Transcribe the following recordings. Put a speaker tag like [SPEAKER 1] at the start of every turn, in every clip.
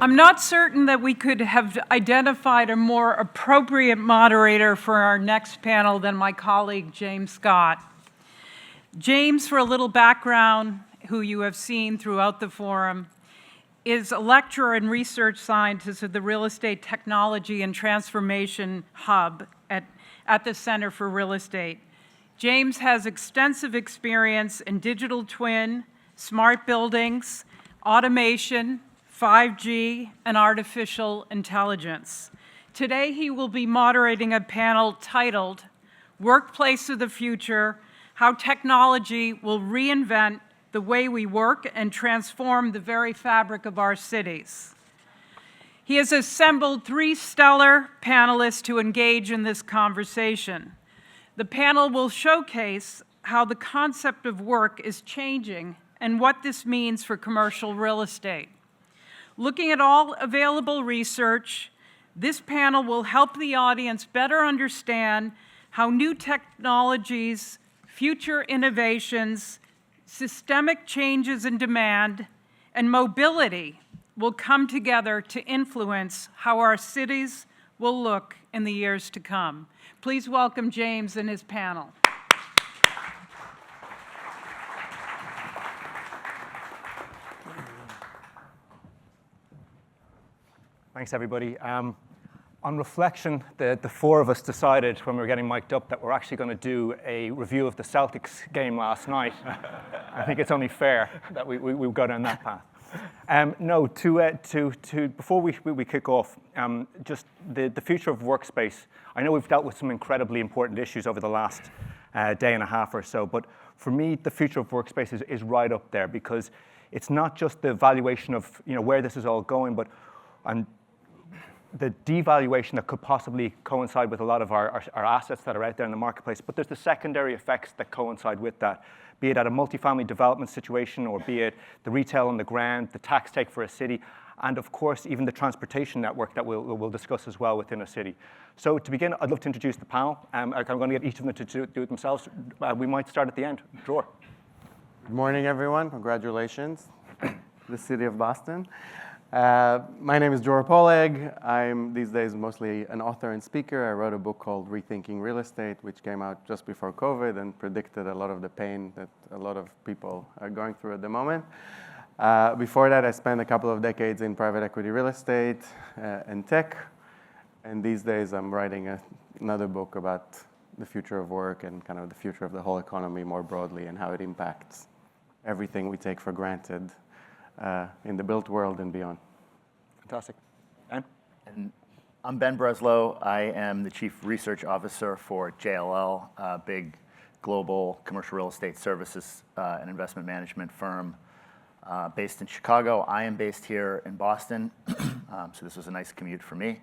[SPEAKER 1] I'm not certain that we could have identified a more appropriate moderator for our next panel than my colleague, James Scott. James, for a little background, who you have seen throughout the forum, is a lecturer and research scientist at the Real Estate Technology and Transformation Hub at the Center for Real Estate. James has extensive experience in digital twin, smart buildings, automation, 5G, and artificial intelligence. Today, he will be moderating a panel titled, Workplace of the Future, How Technology Will Reinvent the Way We Work and Transform the Very Fabric of Our Cities. He has assembled 3 stellar panelists to engage in this conversation. The panel will showcase how the concept of work is changing and what this means for commercial real estate. Looking at all available research, this panel will help the audience better understand how new technologies, future innovations, systemic changes in demand, and mobility will come together to influence how our cities will look in the years to come. Please welcome James and his panel.
[SPEAKER 2] Thanks, everybody. On reflection, the 4 of us decided when we were getting mic'd up that we're actually going to do a review of the Celtics game last night. I think it's only fair that we go down that path. Before we kick off, just the future of workspace. I know we've dealt with some incredibly important issues over the last day and a half or so, but for me, the future of workspace is right up there because it's not just the valuation of where this is all going, but the devaluation that could possibly coincide with a lot of our assets that are out there in the marketplace, but there's the secondary effects that coincide with that, be it at a multifamily development situation or be it the retail on the ground, the tax take for a city, and of course, even the transportation network that we'll discuss as well within a city. So to begin, I'd love to introduce the panel. I'm going to get each of them to do it themselves. We might start at the end. Dror.
[SPEAKER 3] Good morning, everyone. Congratulations, the city of Boston. My name is Dror Poleg. I'm these days mostly an author and speaker. I wrote a book called Rethinking Real Estate, which came out just before COVID and predicted a lot of the pain that a lot of people are going through at the moment. Before that, I spent a couple of decades in private equity real estate and tech. And these days, I'm writing another book about the future of work and kind of the future of the whole economy more broadly and how it impacts everything we take for granted in the built world and beyond.
[SPEAKER 2] Fantastic. Ben?
[SPEAKER 4] And I'm Ben Breslau. I am the Chief Research Officer for JLL, a big global commercial real estate services and investment management firm based in Chicago. I am based here in Boston, so this was a nice commute for me.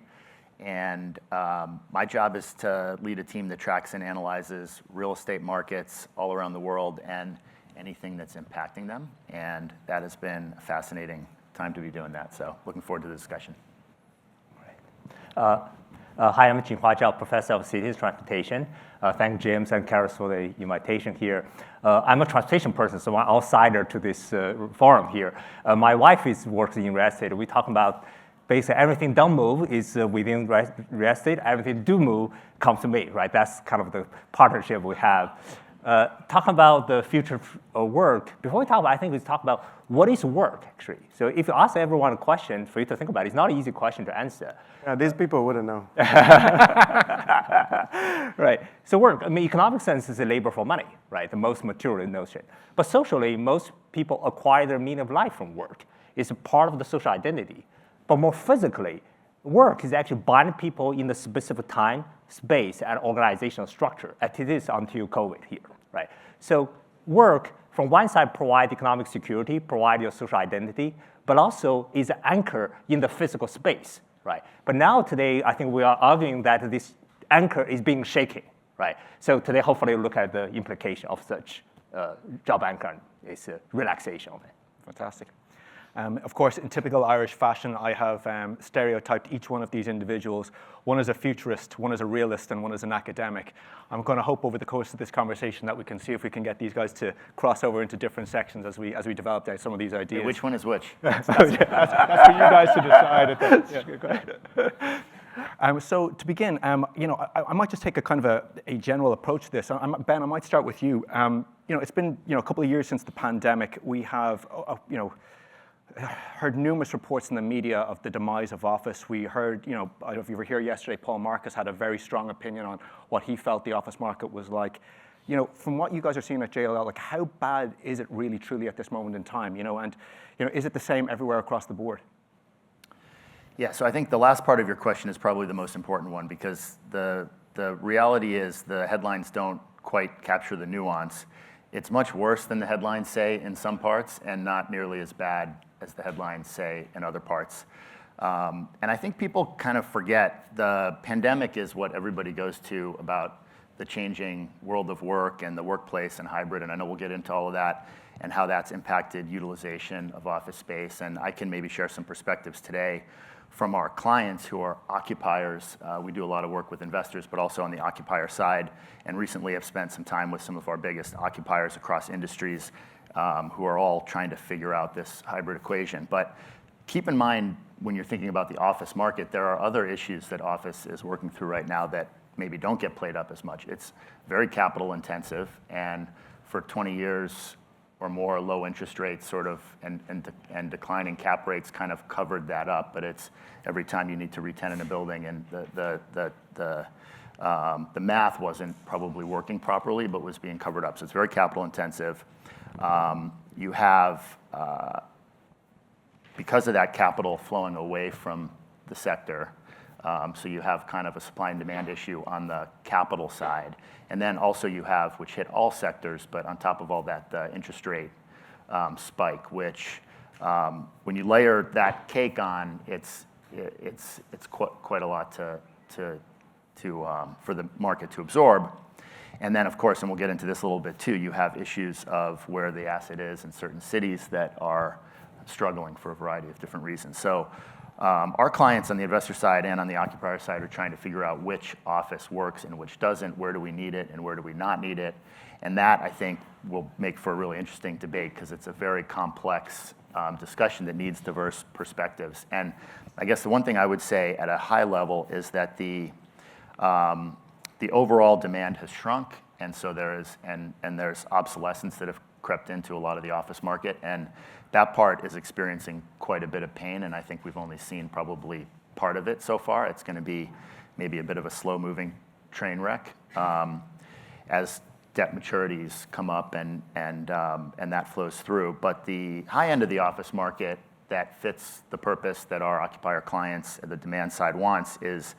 [SPEAKER 4] And my job is to lead a team that tracks and analyzes real estate markets all around the world and anything that's impacting them. And that has been a fascinating time to be doing that. So looking forward to the discussion.
[SPEAKER 5] Hi, I'm Jinhua, Zhao, Professor of Cities Transportation. Thank James and Karis for the invitation here. I'm a transportation person, so I'm an outsider to this forum here. My wife works in real estate. We talk about basically everything don't move is within real estate. Everything do move comes to me, right? That's kind of the partnership we have. Talking about the future of work, before we talk about, I think we talk about what is work, actually. So if you ask everyone a question for you to think about, it's not an easy question to answer.
[SPEAKER 3] Yeah, these people wouldn't know.
[SPEAKER 5] Right. So work, economic sense is a labor for money, right? The most material notion. But socially, most people acquire their meaning of life from work. It's a part of the social identity. But more physically, work is actually binding people in the specific time, space, and organizational structure, as it is until COVID here, right? So work, from one side, provide economic security, provide your social identity, but also is an anchor in the physical space, right? But now today, I think we are arguing that this anchor is being shaken, right? So today, hopefully, we'll look at the implication of such job anchor is relaxation of it.
[SPEAKER 2] Fantastic. Of course, in typical Irish fashion, I have stereotyped each one of these individuals. One is a futurist, one is a realist, and one is an academic. I'm going to hope over the course of this conversation that we can see if we can get these guys to cross over into different sections as we develop out some of these ideas.
[SPEAKER 4] Which one is which?
[SPEAKER 2] That's for you guys to decide. So to begin, I might just take a kind of a general approach to this. Ben, I might start with you. It's been a couple of years since the pandemic. We have heard numerous reports in the media of the demise of office. We heard, I don't know if you were here yesterday, Paul Marcus had a very strong opinion on what he felt the office market was like. From what you guys are seeing at JLL, like how bad is it really truly at this moment in time? And is it the same everywhere across the board?
[SPEAKER 4] Yeah, so I think the last part of your question is probably the most important one, because the reality is the headlines don't quite capture the nuance. It's much worse than the headlines say in some parts, and not nearly as bad as the headlines say in other parts. And I think people kind of forget the pandemic is what everybody goes to about the changing world of work and the workplace and hybrid, and I know we'll get into all of that and how that's impacted utilization of office space. And I can maybe share some perspectives today from our clients who are occupiers. We do a lot of work with investors, but also on the occupier side, and recently have spent some time with some of our biggest occupiers across industries who are all trying to figure out this hybrid equation. But keep in mind, when you're thinking about the office market, there are other issues that office is working through right now that maybe don't get played up as much. It's very capital intensive, and for 20 years or more, low interest rates sort of and declining cap rates kind of covered that up. But it's every time you need to re-tenant a building, and the math wasn't probably working properly, but was being covered up. So it's very capital intensive. You have, because of that capital flowing away from the sector, so you have kind of a supply and demand issue on the capital side. And then also you have, which hit all sectors, but on top of all that, the interest rate spike, which when you layer that cake on, it's quite a lot for the market to absorb. And then, of course, and we'll get into this a little bit too, you have issues of where the asset is in certain cities that are struggling for a variety of different reasons. So our clients on the investor side and on the occupier side are trying to figure out which office works and which doesn't, where do we need it and where do we not need it. And that, I think, will make for a really interesting debate, because it's a very complex discussion that needs diverse perspectives. And I guess the one thing I would say at a high level is that the overall demand has shrunk, and so there's obsolescence that have crept into a lot of the office market, and that part is experiencing quite a bit of pain, and I think we've only seen probably part of it so far. It's going to be maybe a bit of a slow-moving train wreck as debt maturities come up and that flows through. But the high end of the office market that fits the purpose that our occupier clients at the demand side wants is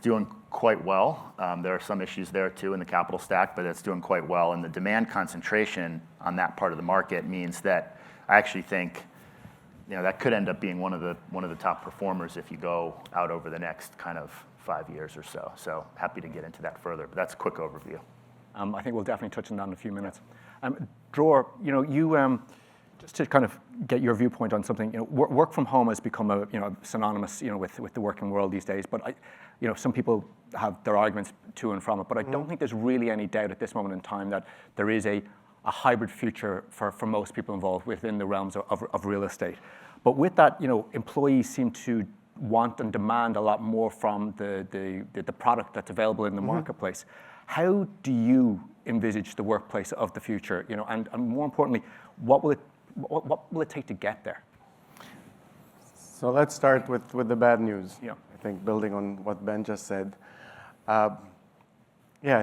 [SPEAKER 4] doing quite well. There are some issues there too in the capital stack, but it's doing quite well. And the demand concentration on that part of the market means that I actually think that could end up being one of the top performers if you go out over the next kind of 5 years or so. So happy to get into that further, but that's a quick overview.
[SPEAKER 2] I think we'll definitely touch on that in a few minutes. Dror, you just to kind of get your viewpoint on something, work from home has become synonymous, with the working world these days. But some people have their arguments to and from it. But I don't think there's really any doubt at this moment in time that there is a hybrid future for most people involved within the realms of real estate. But with that, employees seem to want and demand a lot more from the product that's available in the marketplace. How do you envisage the workplace of the future? And more importantly, what will it take to get there?
[SPEAKER 3] So let's start with the bad news.
[SPEAKER 2] Yeah.
[SPEAKER 3] I think building on what Ben just said. I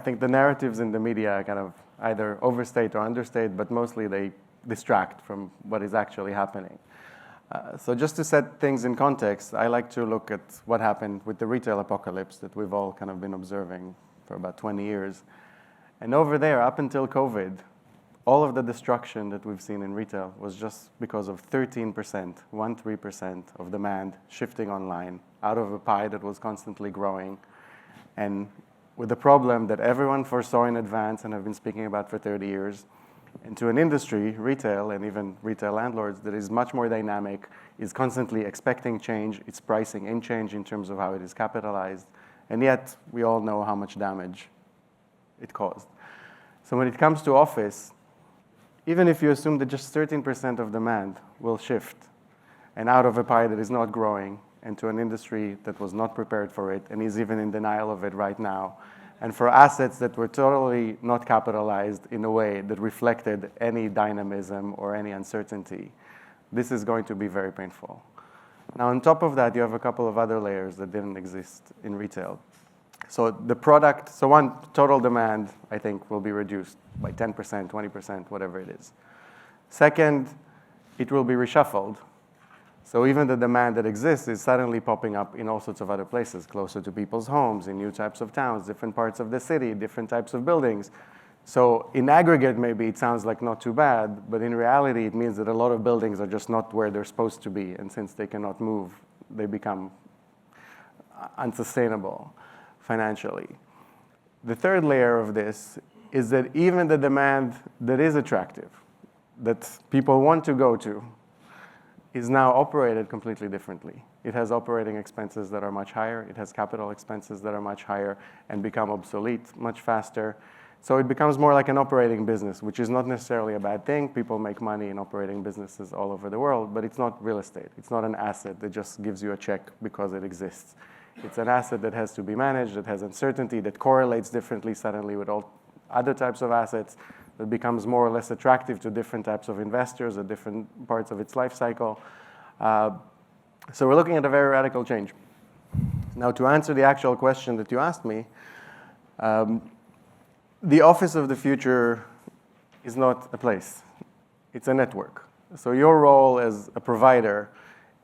[SPEAKER 3] think the narratives in the media kind of either overstate or understate, but mostly they distract from what is actually happening. So just to set things in context, I like to look at what happened with the retail apocalypse that we've all kind of been observing for about 20 years. And over there, up until COVID, all of the destruction that we've seen in retail was just because of 13% of demand shifting online out of a pie that was constantly growing. And with the problem that everyone foresaw in advance and have been speaking about for 30 years, into an industry, retail, and even retail landlords, that is much more dynamic, is constantly expecting change, it's pricing in change in terms of how it is capitalized, and yet we all know how much damage it caused. So when it comes to office, even if you assume that just 13% of demand will shift, and out of a pie that is not growing, into an industry that was not prepared for it, and is even in denial of it right now, and for assets that were totally not capitalized in a way that reflected any dynamism or any uncertainty, this is going to be very painful. Now, on top of that, you have a couple of other layers that didn't exist in retail. So the product, so one, total demand, I think, will be reduced by 10%, 20%, whatever it is. Second, it will be reshuffled. So even the demand that exists is suddenly popping up in all sorts of other places, closer to people's homes, in new types of towns, different parts of the city, different types of buildings. So in aggregate, maybe it sounds like not too bad, but in reality, it means that a lot of buildings are just not where they're supposed to be. And since they cannot move, they become unsustainable financially. The third layer of this is that even the demand that is attractive, that people want to go to, is now operated completely differently. It has operating expenses that are much higher. It has capital expenses that are much higher and become obsolete much faster. So it becomes more like an operating business, which is not necessarily a bad thing. People make money in operating businesses all over the world, but it's not real estate. It's not an asset that just gives you a check because it exists. It's an asset that has to be managed, that has uncertainty, that correlates differently suddenly with all other types of assets, that becomes more or less attractive to different types of investors at different parts of its life cycle. So we're looking at a very radical change. Now, to answer the actual question that you asked me, the office of the future is not a place. It's a network. So your role as a provider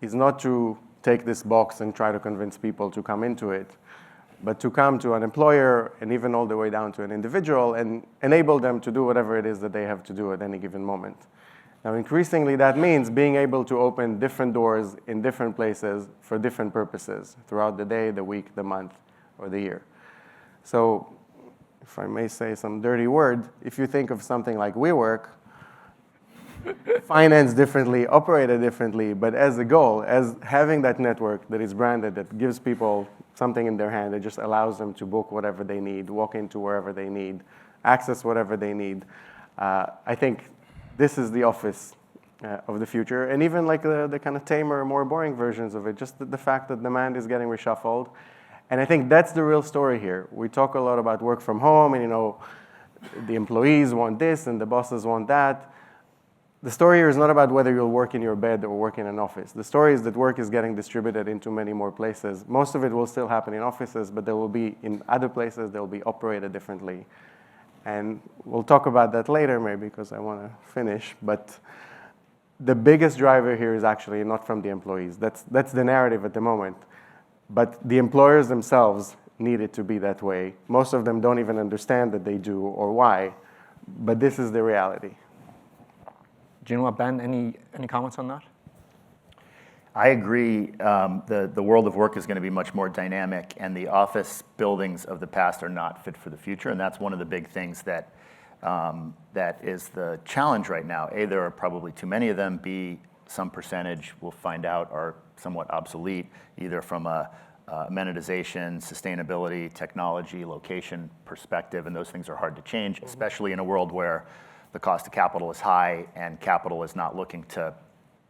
[SPEAKER 3] is not to take this box and try to convince people to come into it, but to come to an employer and even all the way down to an individual and enable them to do whatever it is that they have to do at any given moment. Now, increasingly, that means being able to open different doors in different places for different purposes throughout the day, the week, the month, or the year. So, if I may say some dirty word, if you think of something like WeWork, financed differently, operated differently, but as a goal, as having that network that is branded, that gives people something in their hand, that just allows them to book whatever they need, walk into wherever they need, access whatever they need. I think this is the office of the future. And even like the kind of tamer, more boring versions of it, just the fact that demand is getting reshuffled. And I think that's the real story here. We talk a lot about work from home, and the employees want this and the bosses want that. The story here is not about whether you'll work in your bed or work in an office. The story is that work is getting distributed into many more places. Most of it will still happen in offices, but there will be in other places, they will be operated differently. And we'll talk about that later maybe because I want to finish. But the biggest driver here is actually not from the employees. That's the narrative at the moment. But the employers themselves need it to be that way. Most of them don't even understand that they do or why. But this is the reality.
[SPEAKER 2] Jinhua, Ben, any comments on that?
[SPEAKER 4] I agree. The world of work is going to be much more dynamic, and the office buildings of the past are not fit for the future. And that's one of the big things that is the challenge right now. A, there are probably too many of them. B, some percentage we'll find out are somewhat obsolete, either from a amenitization, sustainability, technology, location perspective, and those things are hard to change, especially in a world where the cost of capital is high and capital is not looking to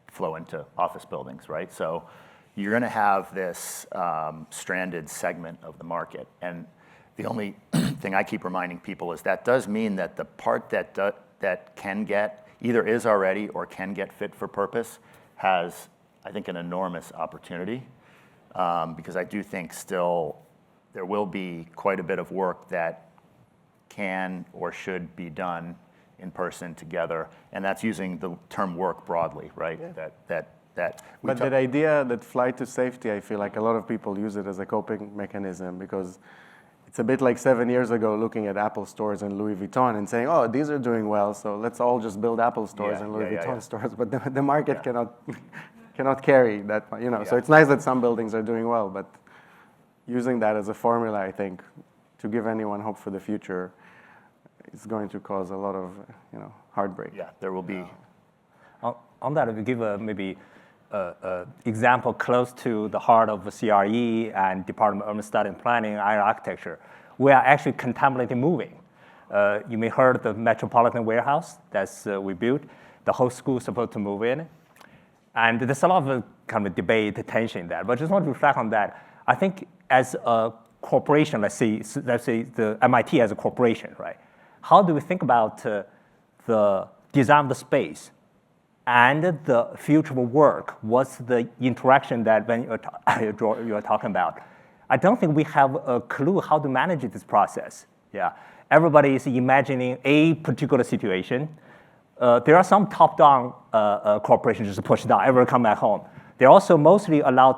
[SPEAKER 4] flow into office buildings, right? So you're going to have this stranded segment of the market. And the only thing I keep reminding people is that does mean that the part that can get, either is already or can get fit for purpose, has, I think, an enormous opportunity. Because I do think still there will be quite a bit of work that can or should be done in person together, and that's using the term work broadly, right?
[SPEAKER 3] Yeah. But that idea, that flight to safety, I feel like a lot of people use it as a coping mechanism because it's a bit like 7 years ago looking at Apple stores and Louis Vuitton and saying, oh, these are doing well, so let's all just build Apple stores and Louis Vuitton stores. But the market cannot carry that, So it's nice that some buildings are doing well, but using that as a formula, I think, to give anyone hope for the future is going to cause a lot of heartbreak.
[SPEAKER 4] Yeah, there will be.
[SPEAKER 5] On that, if you give maybe example close to the heart of CRE and Department of Urban Study and Planning, IR architecture, we are actually contemplating moving. You may heard the Metropolitan Warehouse that's we built. The whole school is supposed to move in. And there's a lot of kind of debate, tension there. But I just want to reflect on that. I think as a corporation, let's say the MIT as a corporation, right? How do we think about the design of the space and the future of work? What's the interaction that when you're talking about? I don't think we have a clue how to manage this process. Yeah, everybody is imagining a particular situation. There are some top-down corporations just push down, everyone come back home. They also mostly allow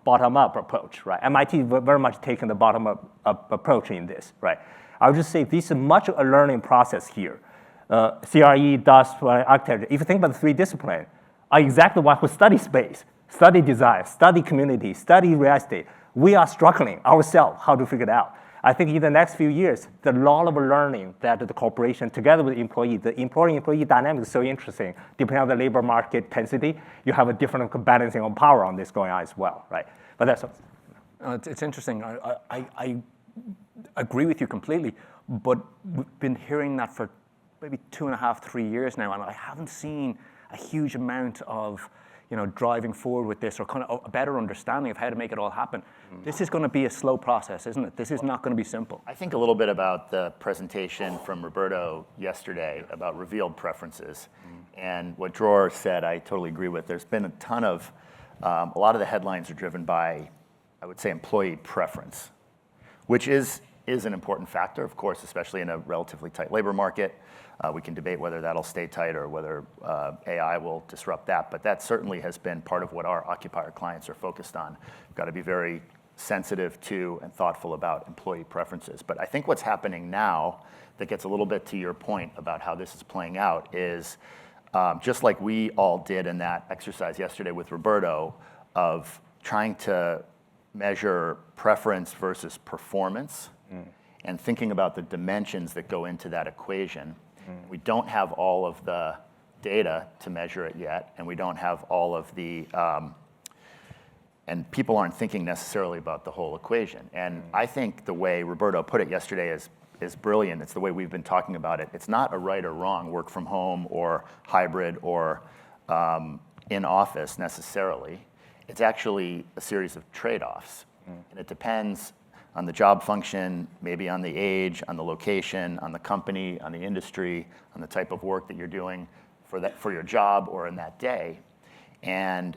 [SPEAKER 5] bottom-up approach, right? MIT very much taking the bottom-up approach in this, right? I would just say this is much a learning process here. CRE, DOS, architecture, if you think about the 3 disciplines, are exactly what who study space, study design, study community, study real estate. We are struggling ourselves how to figure it out. I think in the next few years, the lot of learning that the corporation, together with the employee dynamic is so interesting. Depending on the labor market intensity, you have a different balancing of power on this going on as well, right? But that's
[SPEAKER 2] it's interesting. I agree with you completely, but we've been hearing that for maybe 2.5, 3 years now, and I haven't seen a huge amount of driving forward with this or kind of a better understanding of how to make it all happen. This is going to be a slow process, isn't it? This is not going to be simple.
[SPEAKER 4] I think a little bit about the presentation from Roberto yesterday about revealed preferences. And what Dror said, I totally agree with. There's been a ton of, a lot of the headlines are driven by, I would say, employee preference, which is an important factor, of course, especially in a relatively tight labor market. We can debate whether that'll stay tight or whether AI will disrupt that, but that certainly has been part of what our occupier clients are focused on. We've got to be very sensitive to and thoughtful about employee preferences. But I think what's happening now that gets a little bit to your point about how this is playing out is just like we all did in that exercise yesterday with Roberto of trying to measure preference versus performance and thinking about the dimensions that go into that equation. We don't have all of the data to measure it yet, and we don't have all of the, and people aren't thinking necessarily about the whole equation. And I think the way Roberto put it yesterday is brilliant. It's the way we've been talking about it. It's not a right or wrong work from home or hybrid or in office necessarily. It's actually a series of trade-offs. And it depends on the job function, maybe on the age, on the location, on the company, on the industry, on the type of work that you're doing for your job or in that day. And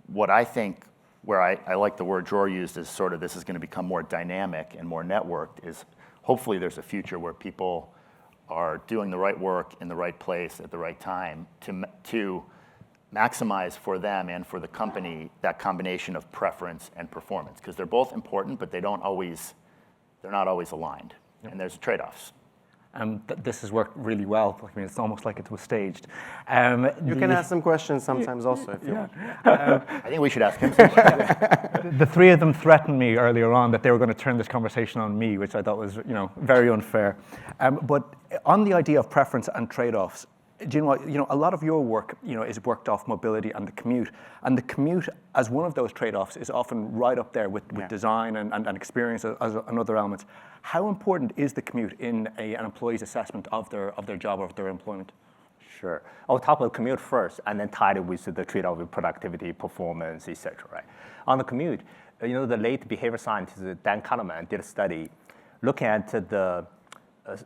[SPEAKER 4] what I think, where I like the word Dror used is sort of this is going to become more dynamic and more networked, is hopefully there's a future where people are doing the right work in the right place at the right time to maximize for them and for the company that combination of preference and performance, because they're both important, but they're not always aligned, and there's trade-offs.
[SPEAKER 2] This has worked really well. I mean, it's almost like it was staged.
[SPEAKER 3] You can ask some questions sometimes also if you want.
[SPEAKER 4] I think we should ask him some questions.
[SPEAKER 2] The 3 of them threatened me earlier on that they were going to turn this conversation on me, which I thought was, very unfair. But on the idea of preference and trade-offs, Jinhua, a lot of your work, is worked off mobility and the commute. And the commute, as one of those trade-offs, is often right up there with design and experience as another element. How important is the commute in an employee's assessment of their job or of their employment?
[SPEAKER 5] Sure. I'll talk about commute first, and then tie it with the trade-off with productivity, performance, et cetera, right? On the commute, the late behavior scientist Dan Kahneman did a study looking at the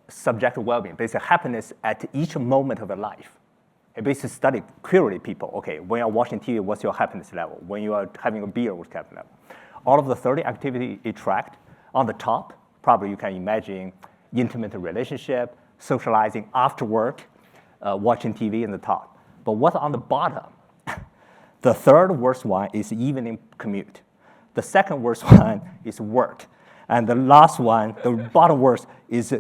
[SPEAKER 5] subjective well-being, basically happiness at each moment of your life. It basically studied query people. Okay, when you're watching TV, what's your happiness level? When you are having a beer, what's your happiness level? All of the 30 activities it tracked. On the top, probably you can imagine intimate relationship, socializing after work, watching TV in the top. But what's on the bottom? The third worst one is evening commute. The second worst one is work. And the last one, the bottom worst, is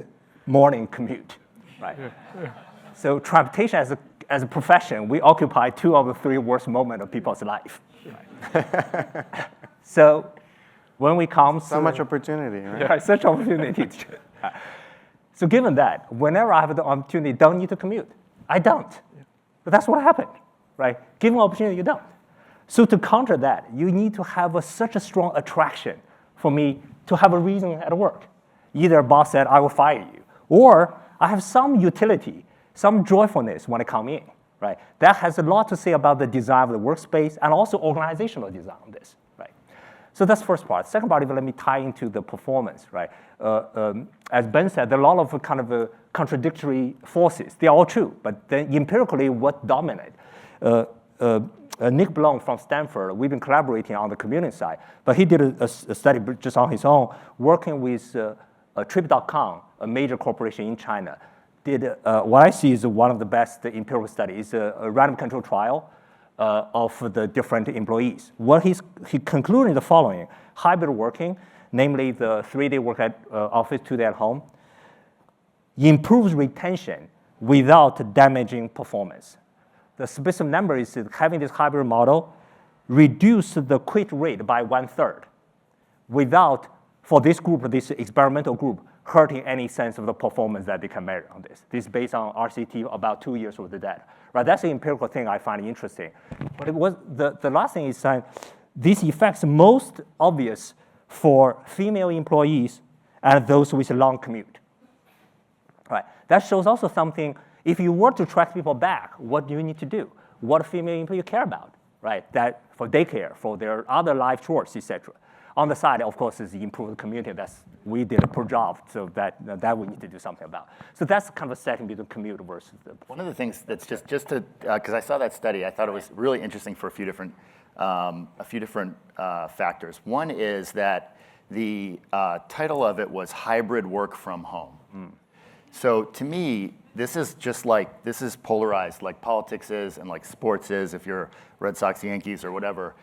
[SPEAKER 5] morning commute, right? So transportation as a profession, we occupy 2 of the 3 worst moments of people's life. Right? So when we come
[SPEAKER 3] so much opportunity, right?
[SPEAKER 5] Yeah, such opportunity. So given that, whenever I have the opportunity, don't need to commute. I don't. But that's what happened, right? Given opportunity, you don't. So to counter that, you need to have such a strong attraction for me to have a reason at work. Either a boss said, I will fire you, or I have some utility, some joyfulness when I come in, right? That has a lot to say about the design of the workspace and also organizational design of this, right? So that's the first part. Second part, let me tie into the performance, right? As Ben said, there are a lot of kind of contradictory forces. They're all true, but then empirically, what dominates? Nick Blum from Stanford, we've been collaborating on the community side, but he did a study just on his own, working with Trip.com, a major corporation in China. Did what I see is one of the best empirical studies, a random control trial of the different employees. What he concluded the following: hybrid working, namely the 3-day work at office, 2-day at home, improves retention without damaging performance. The specific number is that having this hybrid model reduced the quit rate by 1/3 without, for this group, this experimental group, hurting any sense of the performance that they can measure on this. This is based on RCT, about 2 years worth of data. Right? That's the empirical thing I find interesting. But it was the last thing is that these effects most obvious for female employees and those with a long commute. Right? That shows also something. If you were to track people back, what do you need to do? What female employee you care about, right? That for daycare, for their other life chores, etc. On the side, of course, is the improved community. We did a poor job, so that we need to do something about. So that's kind of a setting between commute versus the.
[SPEAKER 4] One of the things that's just to because I saw that study, I thought it was really interesting for a few different factors. One is that the title of it was hybrid work from home. So to me, this is polarized like politics is and like sports is. If you're Red Sox, Yankees, or whatever,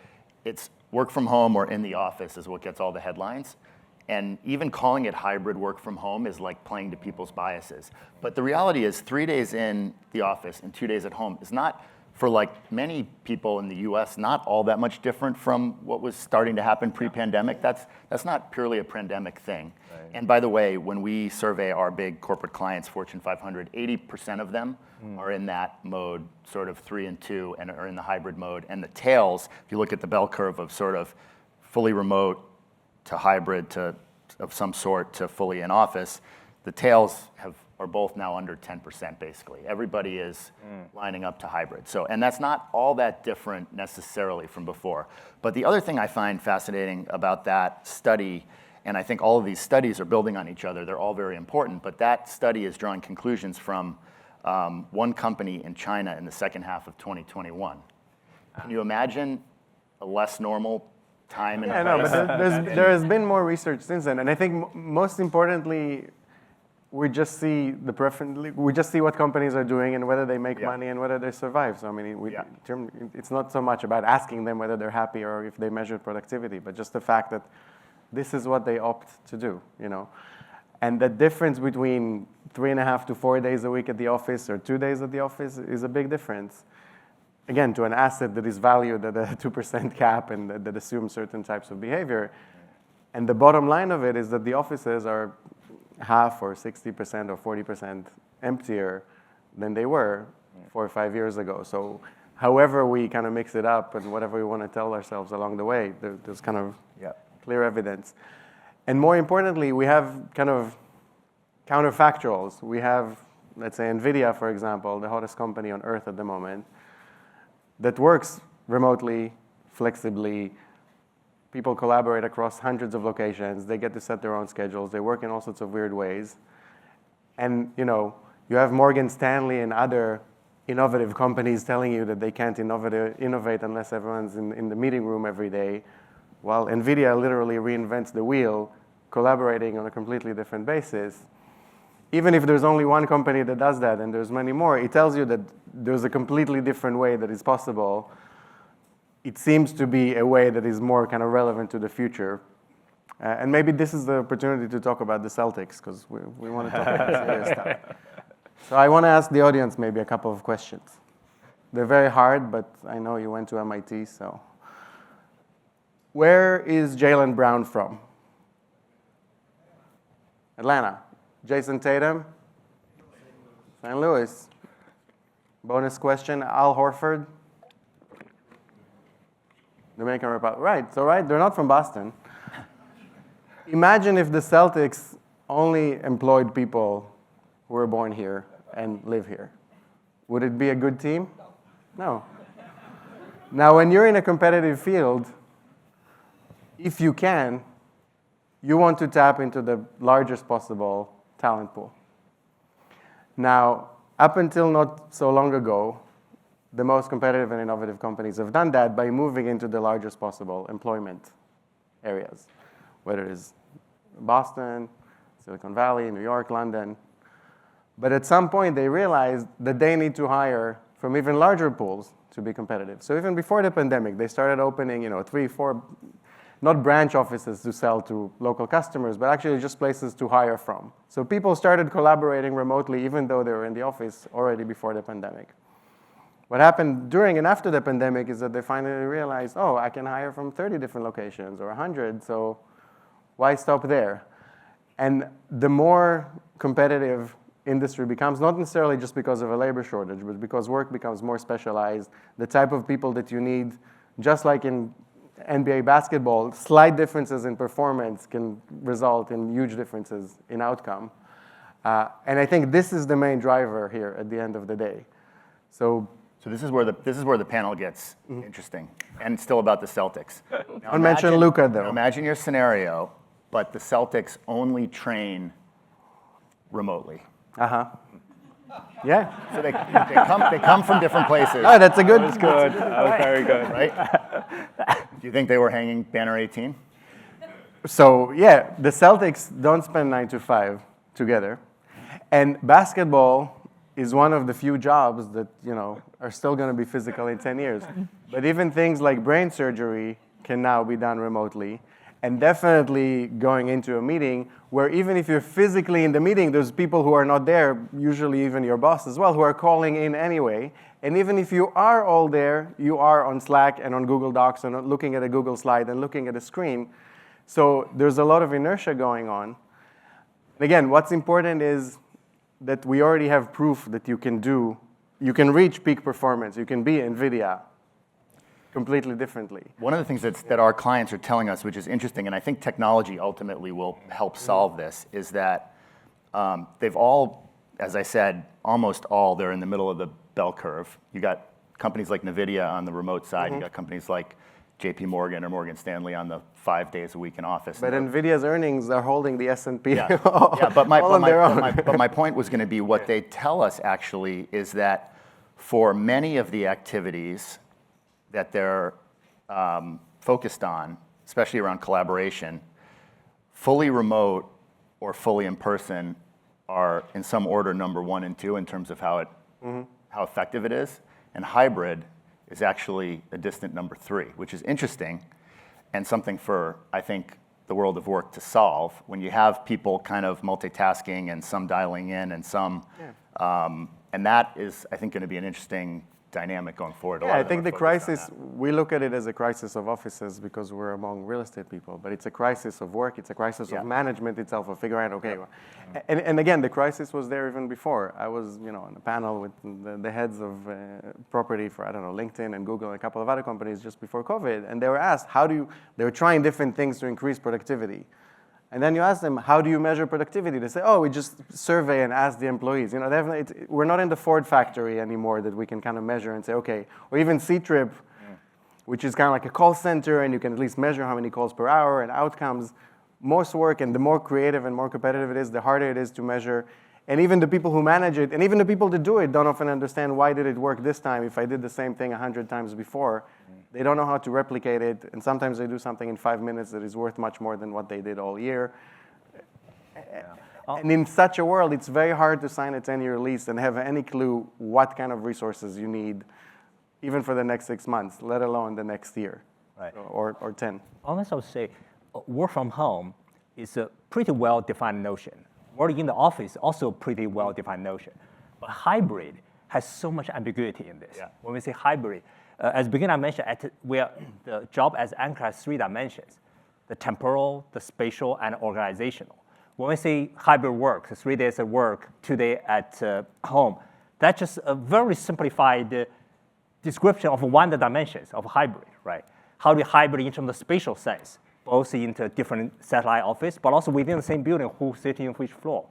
[SPEAKER 4] it's work from home or in the office is what gets all the headlines. And even calling it hybrid work from home is like playing to people's biases. But the reality is 3 days in the office and 2 days at home is not, for like many people in the US, not all that much different from what was starting to happen pre-pandemic. That's not purely a pandemic thing. Right. And by the way, when we survey our big corporate clients, Fortune 500, 80% of them are in that mode, sort of 3 and 2, and are in the hybrid mode. And the tails, if you look at the bell curve of sort of fully remote to hybrid to of some sort to fully in office, the tails are both now under 10% basically. Everybody is lining up to hybrid. So, and that's not all that different necessarily from before. But the other thing I find fascinating about that study, and I think all of these studies are building on each other, they're all very important, but that study is drawing conclusions from one company in China in the second half of 2021. Can you imagine a less normal time and place?
[SPEAKER 3] But there has been more research since then, and I think most importantly, we just see the preference. We just see what companies are doing and whether they make money and whether they survive. So I mean, it's not so much about asking them whether they're happy or if they measure productivity, but just the fact that this is what they opt to do, you know. And the difference between 3.5 to 4 days a week at the office or 2 days at the office is a big difference. Again, to an asset that is valued at a 2% cap and that assumes certain types of behavior. And the bottom line of it is that the offices are half or 60% or 40% emptier than they were 4 or 5 years ago. So however we kind of mix it up and whatever we want to tell ourselves along the way, there's kind of clear evidence. And more importantly, we have kind of counterfactuals. We have, let's say, NVIDIA, for example, the hottest company on earth at the moment, that works remotely, flexibly. People collaborate across hundreds of locations. They get to set their own schedules. They work in all sorts of weird ways. And you know, you have Morgan Stanley and other innovative companies telling you that they can't innovate unless everyone's in the meeting room every day, while NVIDIA literally reinvents the wheel, collaborating on a completely different basis. Even if there's only one company that does that and there's many more, it tells you that there's a completely different way that is possible. It seems to be a way that is more kind of relevant to the future. And maybe this is the opportunity to talk about the Celtics, because we want to talk about serious stuff. So I want to ask the audience maybe a couple of questions. They're very hard, but I know you went to MIT, so. Where is Jaylen Brown from? Atlanta. Jason Tatum? St. Louis. Bonus question, Al Horford? Dominican Republic. Right, so they're not from Boston. Imagine if the Celtics only employed people who were born here and live here. Would it be a good team? No. Now, when you're in a competitive field, if you can, you want to tap into the largest possible talent pool. Now, up until not so long ago, the most competitive and innovative companies have done that by moving into the largest possible employment areas, whether it is Boston, Silicon Valley, New York, London. But at some point, they realized that they need to hire from even larger pools to be competitive. So even before the pandemic, they started opening 3, 4, not branch offices to sell to local customers, but actually just places to hire from. So people started collaborating remotely, even though they were in the office already before the pandemic. What happened during and after the pandemic is that they finally realized, oh, I can hire from 30 different locations or 100, so why stop there? And the more competitive industry becomes, not necessarily just because of a labor shortage, but because work becomes more specialized, the type of people that you need, just like in NBA basketball, slight differences in performance can result in huge differences in outcome. And I think this is the main driver here at the end of the day. So
[SPEAKER 4] this is where the panel gets interesting, and still about the Celtics. Now
[SPEAKER 3] don't mention Luka, though.
[SPEAKER 4] Now imagine your scenario, but the Celtics only train remotely.
[SPEAKER 3] Yeah.
[SPEAKER 4] So they come from different places.
[SPEAKER 3] Oh, that's a good.
[SPEAKER 5] That was very good.
[SPEAKER 4] Right? Do you think they were hanging banner 18?
[SPEAKER 3] So yeah, the Celtics don't spend 9 to 5 together, and basketball is one of the few jobs that are still going to be physical in 10 years. But even things like brain surgery can now be done remotely, and definitely going into a meeting where even if you're physically in the meeting, there's people who are not there, usually even your boss as well, who are calling in anyway. And even if you are all there, you are on Slack and on Google Docs and looking at a Google slide and looking at a screen. So there's a lot of inertia going on. And again, what's important is that we already have proof that you can reach peak performance. You can be NVIDIA completely differently.
[SPEAKER 4] One of the things that our clients are telling us, which is interesting, and I think technology ultimately will help solve this, is that they've all, as I said, almost all, they're in the middle of the bell curve. You got companies like NVIDIA on the remote side. You got companies like JP Morgan or Morgan Stanley on the 5 days a week in office.
[SPEAKER 3] But NVIDIA's earnings are holding the S&P
[SPEAKER 4] but my point was going to be what they tell us actually is that for many of the activities that they're focused on, especially around collaboration, fully remote or fully in person are in some order number 1 and 2 in terms of how effective it is, and hybrid is actually a distant number 3, which is interesting and something for, I think, the world of work to solve when you have people kind of multitasking and some dialing in and some, and that is, I think, going to be an interesting dynamic going forward.
[SPEAKER 3] Yeah, I think the crisis, we look at it as a crisis of offices because we're among real estate people, but it's a crisis of work, it's a crisis of management itself, of figuring out, okay, and again, the crisis was there even before. I was, on a panel with the heads of property for, LinkedIn and Google and a couple of other companies just before COVID, and they were asked, they were trying different things to increase productivity. And then you ask them, how do you measure productivity? They say, oh, we just survey and ask the employees. We're not in the Ford factory anymore that we can kind of measure and say, okay, or even C-Trip, which is kind of like a call center, and you can at least measure how many calls per hour and outcomes. Most work, and the more creative and more competitive it is, the harder it is to measure. And even the people who manage it, and even the people that do it, don't often understand why did it work this time if I did the same thing 100 times before. They don't know how to replicate it, and sometimes they do something in 5 minutes that is worth much more than what they did all year. And in such a world, it's very hard to sign a 10-year lease and have any clue what kind of resources you need, even for the next 6 months, let alone the next year, or 10.
[SPEAKER 5] Honestly, I would say work from home is a pretty well-defined notion. Working in the office, also a pretty well-defined notion. But hybrid has so much ambiguity in this. When we say hybrid, as beginner I mentioned, the job as anchored has 3 dimensions: the temporal, the spatial, and organizational. When we say hybrid work, 3 days at work, 2 days at home, that's just a very simplified description of one of the dimensions of hybrid, right? How do you hybrid in terms of spatial sense, both into different satellite office, but also within the same building, who's sitting on which floor?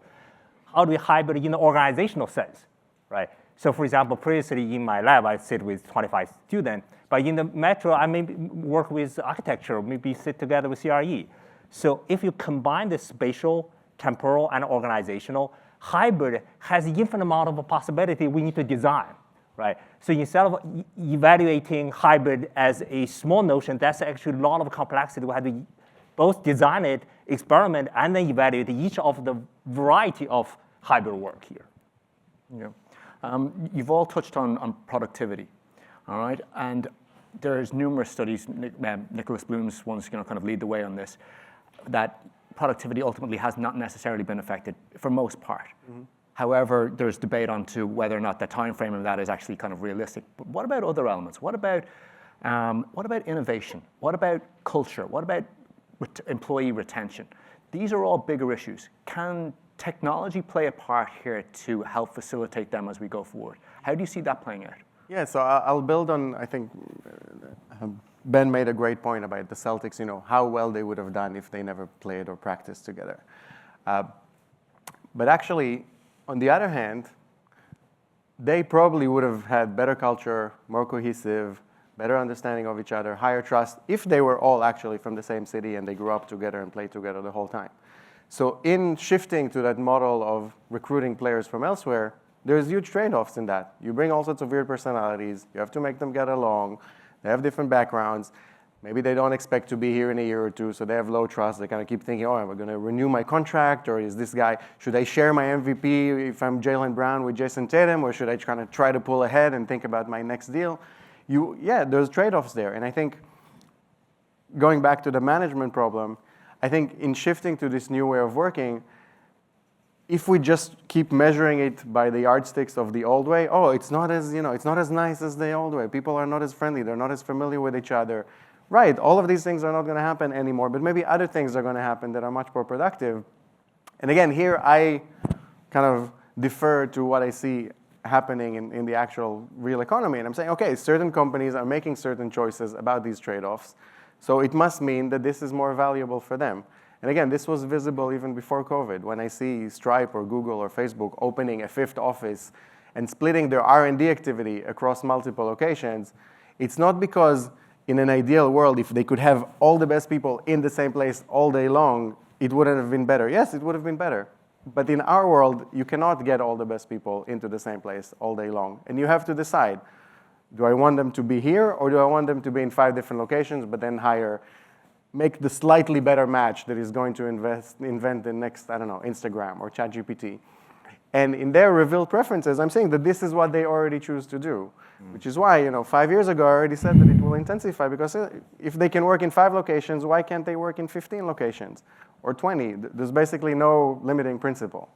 [SPEAKER 5] How do you hybrid in the organizational sense, right? So for example, previously in my lab, I sit with 25 students, but in the metro, I may work with architecture, maybe sit together with CRE. So if you combine the spatial, temporal, and organizational, hybrid has an infinite amount of possibility we need to design, right? So instead of evaluating hybrid as a small notion, that's actually a lot of complexity. We have to both design it, experiment, and then evaluate each of the variety of hybrid work here.
[SPEAKER 2] Yeah. You've all touched on productivity, all right? And there's numerous studies, Nicholas Bloom's ones kind of lead the way on this, that productivity ultimately has not necessarily been affected for most part. Mm-hmm. However, there's debate on to whether or not the time frame of that is actually kind of realistic. But what about other elements? What about innovation? What about culture? What about employee retention? These are all bigger issues. Can technology play a part here to help facilitate them as we go forward? How do you see that playing out?
[SPEAKER 3] Yeah, so I'll build on, I think, Ben made a great point about the Celtics, how well they would have done if they never played or practiced together. But actually, on the other hand, they probably would have had better culture, more cohesive, better understanding of each other, higher trust, if they were all actually from the same city and they grew up together and played together the whole time. So in shifting to that model of recruiting players from elsewhere, there's huge trade-offs in that. You bring all sorts of weird personalities. You have to make them get along. They have different backgrounds. Maybe they don't expect to be here in a year or two, so they have low trust. They kind of keep thinking, am I going to renew my contract? Or is this guy, should I share my MVP if I'm Jaylen Brown with Jason Tatum? Or should I kind of try to pull ahead and think about my next deal? There's trade-offs there. And I think going back to the management problem, I think in shifting to this new way of working, if we just keep measuring it by the yardsticks of the old way, it's not as nice as the old way. People are not as friendly. They're not as familiar with each other. Right, all of these things are not going to happen anymore, but maybe other things are going to happen that are much more productive. And again, here I kind of defer to what I see happening in the actual real economy. And I'm saying, okay, certain companies are making certain choices about these trade-offs. So it must mean that this is more valuable for them. And again, this was visible even before COVID. When I see Stripe or Google or Facebook opening a 5th office and splitting their R&D activity across multiple locations, it's not because in an ideal world, if they could have all the best people in the same place all day long, it wouldn't have been better. Yes, it would have been better. But in our world, you cannot get all the best people into the same place all day long. And you have to decide, do I want them to be here or do I want them to be in 5 different locations, but then make the slightly better match that is going to invent the next, Instagram or ChatGPT. And in their revealed preferences, I'm saying that this is what they already choose to do, which is why, 5 years ago, I already said that it will intensify, because if they can work in 5 locations, why can't they work in 15 locations or 20? There's basically no limiting principle.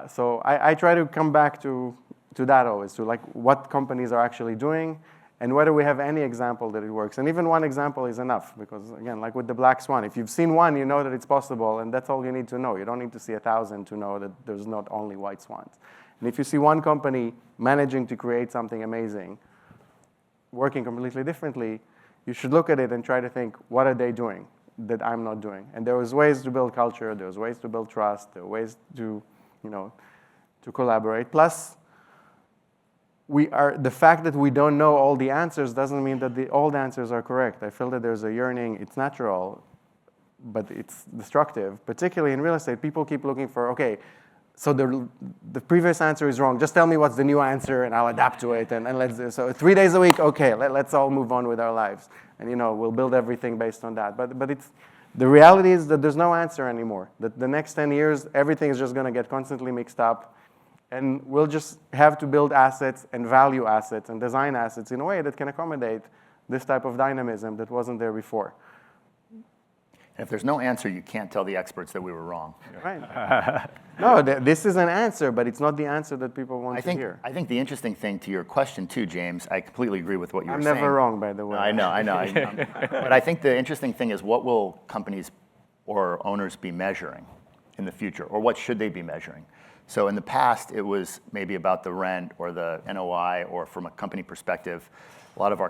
[SPEAKER 3] So I try to come back to that always, to like what companies are actually doing, and whether we have any example that it works. And even one example is enough, because again, like with the black swan, if you've seen one, you know that it's possible, and that's all you need to know. You don't need to see 1,000 to know that there's not only white swans. And if you see one company managing to create something amazing, working completely differently, you should look at it and try to think, what are they doing that I'm not doing? And there was ways to build culture, there was ways to build trust, there were ways to, to collaborate. Plus, the fact that we don't know all the answers doesn't mean that all the answers are correct. I feel that there's a yearning, it's natural, but it's destructive. Particularly in real estate, people keep looking for, okay, so the previous answer is wrong. Just tell me what's the new answer and I'll adapt to it. And let's, so 3 days a week, okay, let's all move on with our lives. And we'll build everything based on that. But the reality is that there's no answer anymore. That the next 10 years, everything is just going to get constantly mixed up. And we'll just have to build assets and value assets and design assets in a way that can accommodate this type of dynamism that wasn't there before.
[SPEAKER 4] And if there's no answer, you can't tell the experts that we were wrong.
[SPEAKER 3] Right. No, this is an answer, but it's not the answer that people want to hear.
[SPEAKER 4] I think the interesting thing to your question too, James, I completely agree with what you were saying.
[SPEAKER 3] I'm never wrong, by the way.
[SPEAKER 4] I know. But I think the interesting thing is, what will companies or owners be measuring? in the future, or what should they be measuring? So in the past, it was maybe about the rent or the NOI, or from a company perspective, a lot of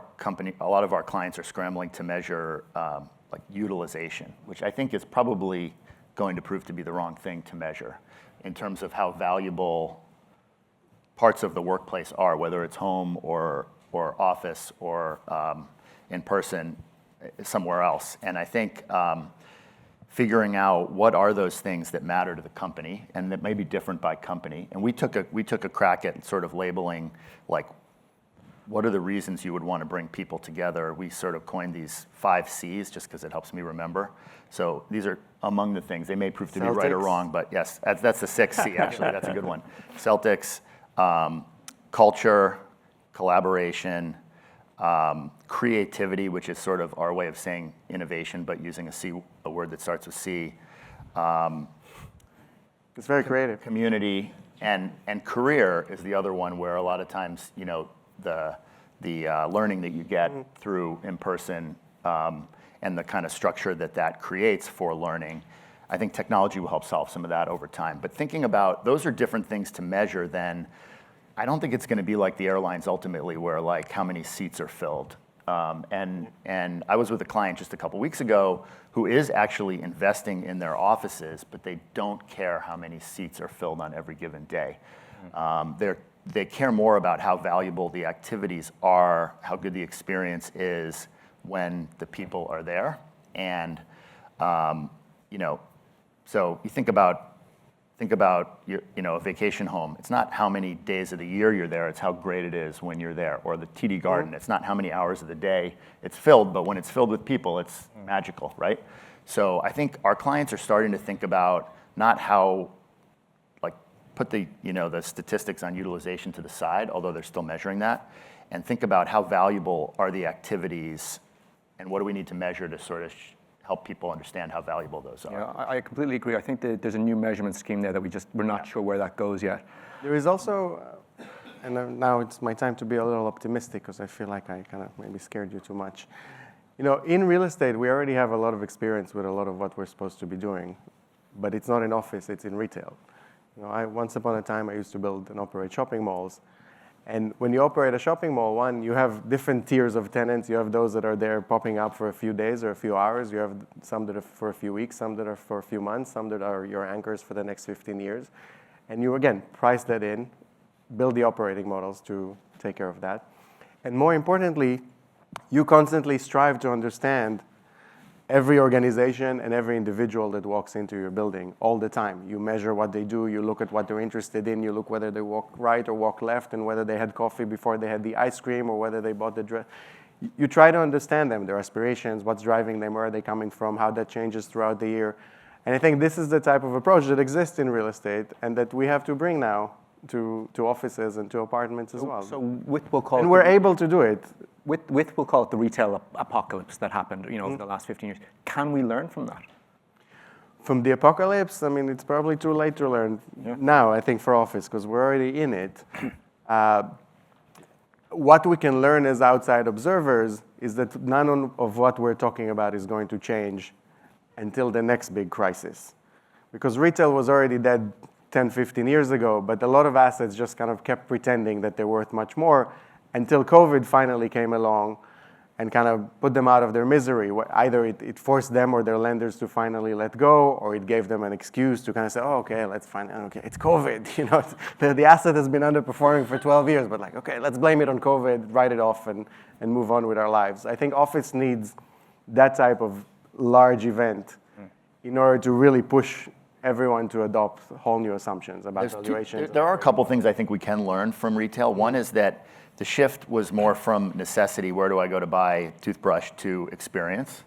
[SPEAKER 4] our clients are scrambling to measure like utilization, which I think is probably going to prove to be the wrong thing to measure in terms of how valuable parts of the workplace are, whether it's home or office or in person somewhere else. And I think figuring out what are those things that matter to the company, and that may be different by company. And we took a crack at sort of labeling, like, what are the reasons you would want to bring people together? We sort of coined these 5 C's just because it helps me remember. So these are among the things. They may prove to be right or wrong, but yes, that's the 6th C, actually. That's a good one. Celtics, culture, collaboration, creativity, which is sort of our way of saying innovation, but using a word that starts with C.
[SPEAKER 3] It's very creative.
[SPEAKER 4] Community, and career is the other one, where a lot of times, the learning that you get through in-person and the kind of structure that creates for learning, I think technology will help solve some of that over time. But thinking about, those are different things to measure than, I don't think it's going to be like the airlines ultimately, where like how many seats are filled. And I was with a client just a couple weeks ago who is actually investing in their offices, but they don't care how many seats are filled on every given day. They care more about how valuable the activities are, how good the experience is when the people are there. And so you think about a vacation home. It's not how many days of the year you're there, it's how great it is when you're there. Or the TD Garden, it's not how many hours of the day it's filled, but when it's filled with people, it's magical, right? So I think our clients are starting to think about not how, like, put the statistics on utilization to the side, although they're still measuring that, and think about how valuable are the activities and what do we need to measure to sort of help people understand how valuable those are.
[SPEAKER 2] Yeah, I completely agree. I think that there's a new measurement scheme there that we're not sure where that goes yet.
[SPEAKER 3] There is also, and now it's my time to be a little optimistic because I feel like I kind of maybe scared you too much. In real estate, we already have a lot of experience with a lot of what we're supposed to be doing, but it's not in office, it's in retail. Once upon a time, I used to build and operate shopping malls. And when you operate a shopping mall, you have different tiers of tenants. You have those that are there popping up for a few days or a few hours. You have some that are for a few weeks, some that are for a few months, some that are your anchors for the next 15 years. And you, again, price that in, build the operating models to take care of that. And more importantly, you constantly strive to understand every organization and every individual that walks into your building all the time. You measure what they do, you look at what they're interested in, you look whether they walk right or walk left, and whether they had coffee before they had the ice cream, or whether they bought the dress. You try to understand them, their aspirations, what's driving them, where are they coming from, how that changes throughout the year. And I think this is the type of approach that exists in real estate and that we have to bring now to offices and to apartments as well.
[SPEAKER 2] So we'll call
[SPEAKER 3] and we're able to do it.
[SPEAKER 2] We'll call it the retail apocalypse that happened, over the last 15 years. Can we learn from that?
[SPEAKER 3] From the apocalypse, I mean, it's probably too late to learn now, I think, for office, because we're already in it. What we can learn as outside observers is that none of what we're talking about is going to change until the next big crisis. Because retail was already dead 10, 15 years ago, but a lot of assets just kind of kept pretending that they're worth much more until COVID finally came along and kind of put them out of their misery. Either it forced them or their lenders to finally let go, or it gave them an excuse to kind of say, oh, okay, let's find, okay, it's COVID. The asset has been underperforming for 12 years, but okay, let's blame it on COVID, write it off, and move on with our lives. I think office needs that type of large event in order to really push everyone to adopt whole new assumptions about valuations.
[SPEAKER 4] There are a couple things I think we can learn from retail. One is that the shift was more from necessity, where do I go to buy a toothbrush, to experience,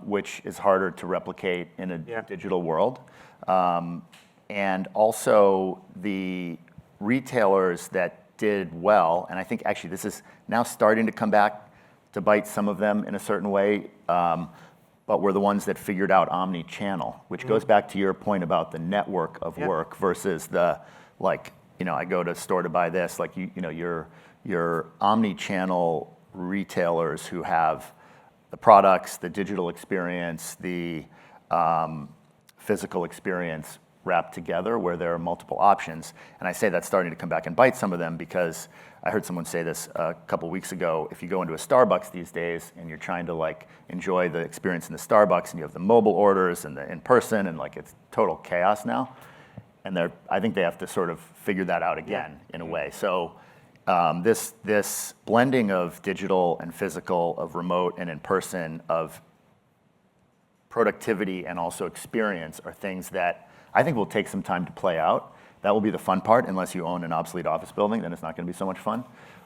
[SPEAKER 4] which is harder to replicate in a digital world. And also the retailers that did well, and I think actually this is now starting to come back to bite some of them in a certain way, but were the ones that figured out omni-channel, which goes back to your point about the network of work versus the, I go to a store to buy this, your omni-channel retailers who have the products, the digital experience, the physical experience wrapped together where there are multiple options. And I say that's starting to come back and bite some of them because I heard someone say this a couple weeks ago. If you go into a Starbucks these days and you're trying to like enjoy the experience in the Starbucks and you have the mobile orders and the in-person and like it's total chaos now. And I think they have to sort of figure that out again in a way. So this blending of digital and physical, of remote and in-person, of productivity and also experience are things that I think will take some time to play out. That will be the fun part. Unless you own an obsolete office building, then it's not going to be so much fun.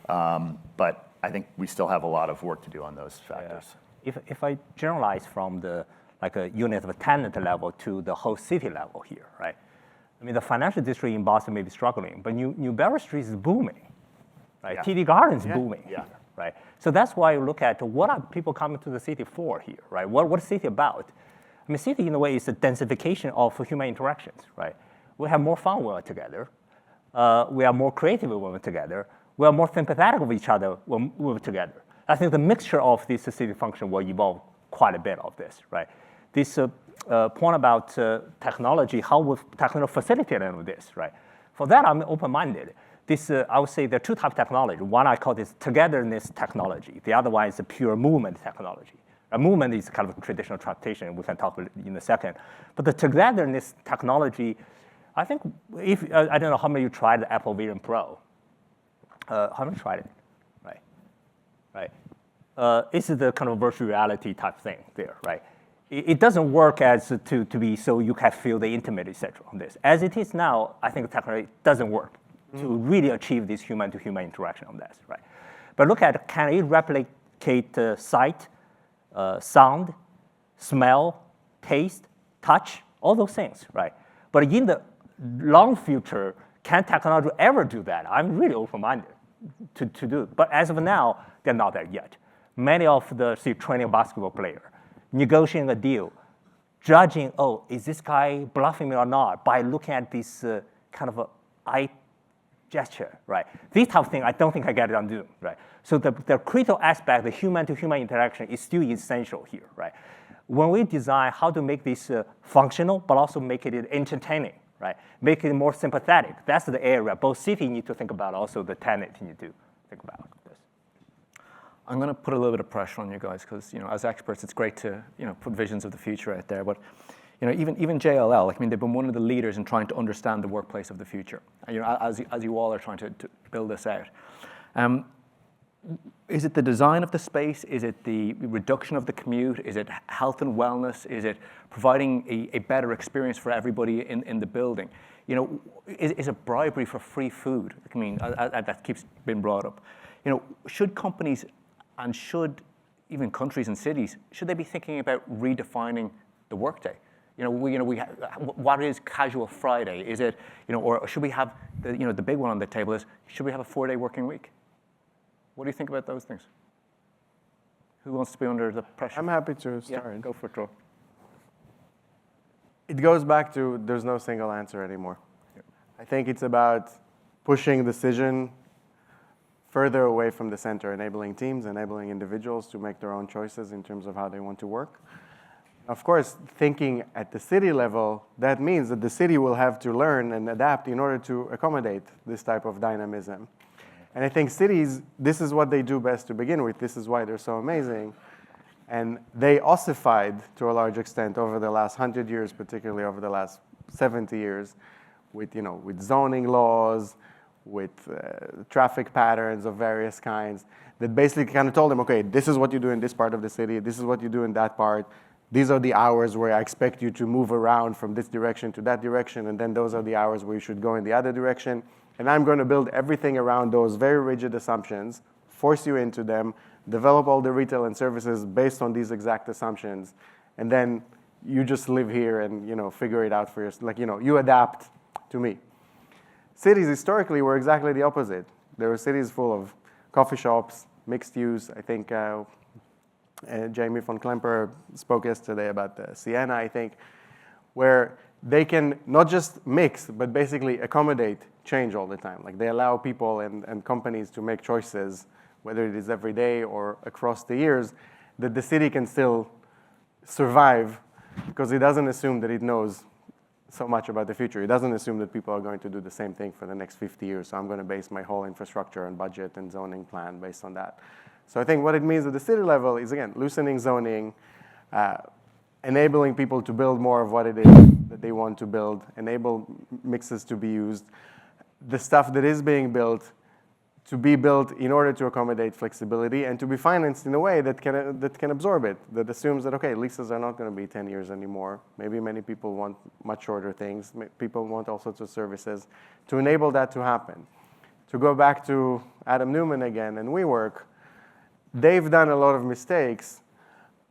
[SPEAKER 4] But I think we still have a lot of work to do on those factors.
[SPEAKER 5] Yeah. If I generalize from the like a unit of a tenant level to the whole city level here, right? I mean, the financial district in Boston may be struggling, but New Barrow Street is booming, right?
[SPEAKER 4] Yeah.
[SPEAKER 5] TD Garden is booming,
[SPEAKER 4] Yeah.
[SPEAKER 5] right? So that's why you look at what are people coming to the city for here, right? What is city about? I mean, city in a way is a densification of human interactions, right? We have more fun when we're together. We are more creative when we're together. We are more sympathetic with each other when we're together. I think the mixture of this city function will evolve quite a bit of this, right? This point about technology, how will technology facilitate any of this, right? For that, I'm open-minded. This, I would say there are two types of technology. One I call this togetherness technology. The other one is a pure movement technology. A movement is kind of traditional transportation. We can talk in a second. But the togetherness technology, I think if, I don't know how many of you tried the Apple Vision Pro. How many tried it? Right. It's the kind of virtual reality type thing there, right? It doesn't work as to be so you can feel the intimate, et cetera, on this. As it is now, I think the technology doesn't work to really achieve this human-to-human interaction on this, right? But look at, can it replicate sight, sound, smell, taste, touch, all those things, right? But in the long future, can technology ever do that? I'm really open-minded to do it. But as of now, they're not there yet. Many of the training basketball players, negotiating a deal, judging, oh, is this guy bluffing me or not, by looking at this kind of eye gesture, right? This type of thing, I don't think I get it on Zoom, right? So the critical aspect, the human-to-human interaction is still essential here, right? When we design how to make this functional, but also make it entertaining, right? Make it more sympathetic. That's the area both city need to think about, also the tenant need to think about this.
[SPEAKER 2] I'm going to put a little bit of pressure on you guys because, as experts, it's great to, put visions of the future out there. But, even JLL, I mean, they've been one of the leaders in trying to understand the workplace of the future. As you all are trying to build this out. Is it the design of the space? Is it the reduction of the commute? Is it health and wellness? Is it providing a better experience for everybody in the building? Is it bribery for free food? I mean, that keeps being brought up. Should companies and should even countries and cities, should they be thinking about redefining the workday? What is casual Friday? Is it, or should we have the big one on the table is, should we have a 4-day working week? What do you think about those things? Who wants to be under the pressure?
[SPEAKER 3] I'm happy to start.
[SPEAKER 2] Yeah, go for it, Dror.
[SPEAKER 3] It goes back to there's no single answer anymore.
[SPEAKER 2] Yeah.
[SPEAKER 3] I think it's about pushing decision further away from the center, enabling teams, enabling individuals to make their own choices in terms of how they want to work. Of course, thinking at the city level, that means that the city will have to learn and adapt in order to accommodate this type of dynamism. And I think cities, this is what they do best to begin with. This is why they're so amazing. And they ossified to a large extent over the last 100 years, particularly over the last 70 years, with zoning laws, with traffic patterns of various kinds, that basically kind of told them, okay, this is what you do in this part of the city, this is what you do in that part, these are the hours where I expect you to move around from this direction to that direction, and then those are the hours where you should go in the other direction. And I'm going to build everything around those very rigid assumptions, force you into them, develop all the retail and services based on these exact assumptions, and then you just live here and figure it out for yourself. You adapt to me. Cities historically were exactly the opposite. There were cities full of coffee shops, mixed use. I think Jamie von Klemper spoke yesterday about Siena, I think, where they can not just mix, but basically accommodate change all the time. Like they allow people and companies to make choices, whether it is every day or across the years, that the city can still survive because he doesn't assume that it knows so much about the future. He doesn't assume that people are going to do the same thing for the next 50 years. So I'm going to base my whole infrastructure and budget and zoning plan based on that. So I think what it means at the city level is, again, loosening zoning, enabling people to build more of what it is that they want to build, enable mixes to be used, the stuff that is being built to be built in order to accommodate flexibility and to be financed in a way that can absorb it, that assumes that, okay, leases are not going to be 10 years anymore. Maybe many people want much shorter things. People want all sorts of services. To enable that to happen. To go back to Adam Newman again and WeWork, they've done a lot of mistakes,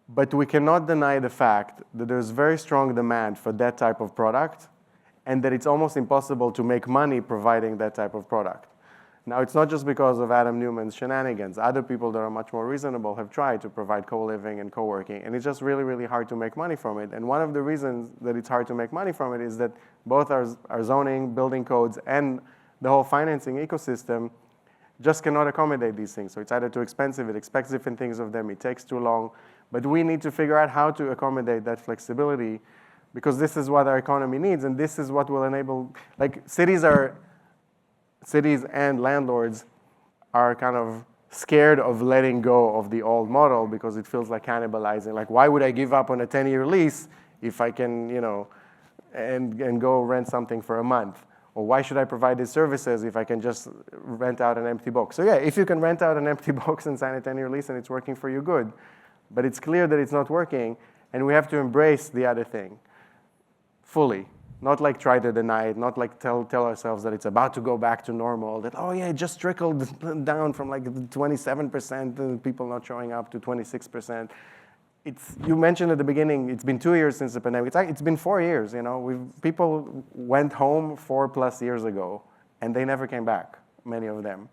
[SPEAKER 3] but we cannot deny the fact that there's very strong demand for that type of product and that it's almost impossible to make money providing that type of product. Now, it's not just because of Adam Newman's shenanigans. Other people that are much more reasonable have tried to provide co-living and co-working, and it's just really, really hard to make money from it. And one of the reasons that it's hard to make money from it is that both our zoning, building codes, and the whole financing ecosystem just cannot accommodate these things. So it's either too expensive, it expects different things of them, it takes too long. But we need to figure out how to accommodate that flexibility, because this is what our economy needs, and this is what will enable, like, cities and landlords are kind of scared of letting go of the old model because it feels like cannibalizing. Like, why would I give up on a 10-year lease if I can, and go rent something for a month? Or why should I provide these services if I can just rent out an empty box? So yeah, if you can rent out an empty box and sign a 10-year lease and it's working for you, good. But it's clear that it's not working, and we have to embrace the other thing fully. Not like try to deny it, not like tell ourselves that it's about to go back to normal, that, oh yeah, it just trickled down from like 27% and people not showing up to 26%. You mentioned at the beginning, it's been 2 years since the pandemic. It's been 4 years, People went home 4+ years ago, and they never came back, many of them.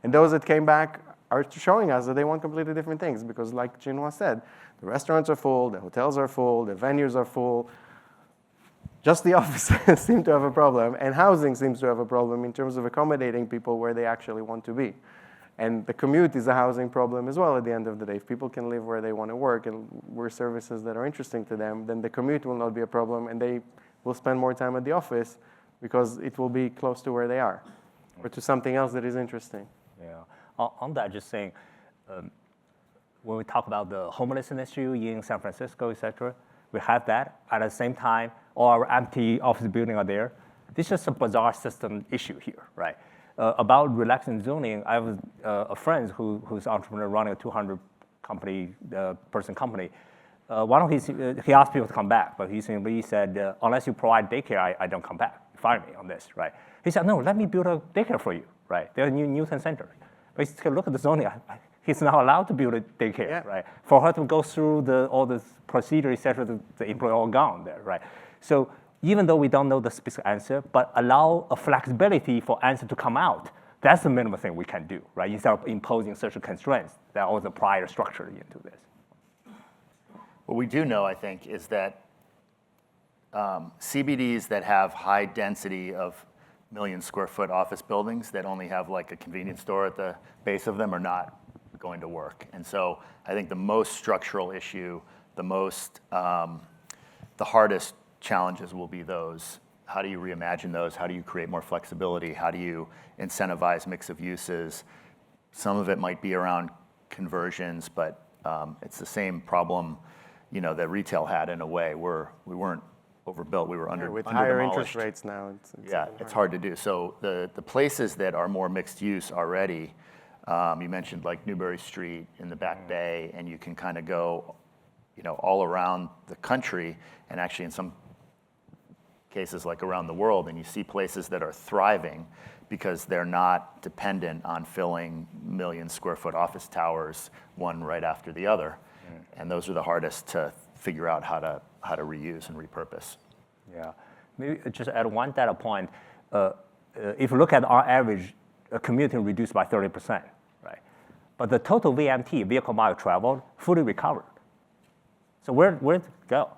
[SPEAKER 3] And those that came back are showing us that they want completely different things, because like Jinhua said, the restaurants are full, the hotels are full, the venues are full. Just the offices seem to have a problem, and housing seems to have a problem in terms of accommodating people where they actually want to be. And the commute is a housing problem as well at the end of the day. If people can live where they want to work and where services that are interesting to them, then the commute will not be a problem, and they will spend more time at the office because it will be close to where they are, or to something else that is interesting.
[SPEAKER 5] Yeah. On that, just saying, when we talk about the homelessness issue in San Francisco, et cetera, we have that. At the same time, all our empty office buildings are there. This is just a bizarre system issue here, right? About relaxing zoning, I have a friend who's an entrepreneur running a 200-person company. He asked people to come back, but he simply said, unless you provide daycare, I don't come back. Fire me on this, right? He said, no, let me build a daycare for you, right? There's a new Newton Center. But he said, look at the zoning. He's not allowed to build a daycare, yeah. Right? For her to go through all the procedure, et cetera, the employee all gone there, right? So even though we don't know the specific answer, but allow a flexibility for answer to come out, that's the minimum thing we can do, right? Instead of imposing social constraints that are also prior structured into this.
[SPEAKER 4] What we do know, I think, is that CBDs that have high density of million-square-foot office buildings that only have like a convenience store at the base of them are not going to work. And so I think the most structural issue, the hardest challenges will be those. How do you reimagine those? How do you create more flexibility? How do you incentivize mix of uses? Some of it might be around conversions, but it's the same problem, that retail had in a way where we weren't overbuilt, we were
[SPEAKER 3] with
[SPEAKER 4] under
[SPEAKER 3] higher
[SPEAKER 4] demolished.
[SPEAKER 3] interest rates now.
[SPEAKER 4] It's hard to do. So the places that are more mixed use already, you mentioned like Newbury Street in the Back Bay, and you can kind of go, all around the country, and actually in some cases like around the world, and you see places that are thriving because they're not dependent on filling million-square-foot office towers, one right after the other. And those are the hardest to figure out how to reuse and repurpose.
[SPEAKER 5] Yeah, maybe just add one data point. If you look at our average commuting reduced by 30%, right? But the total VMT, vehicle mile traveled, fully recovered. So where'd it go?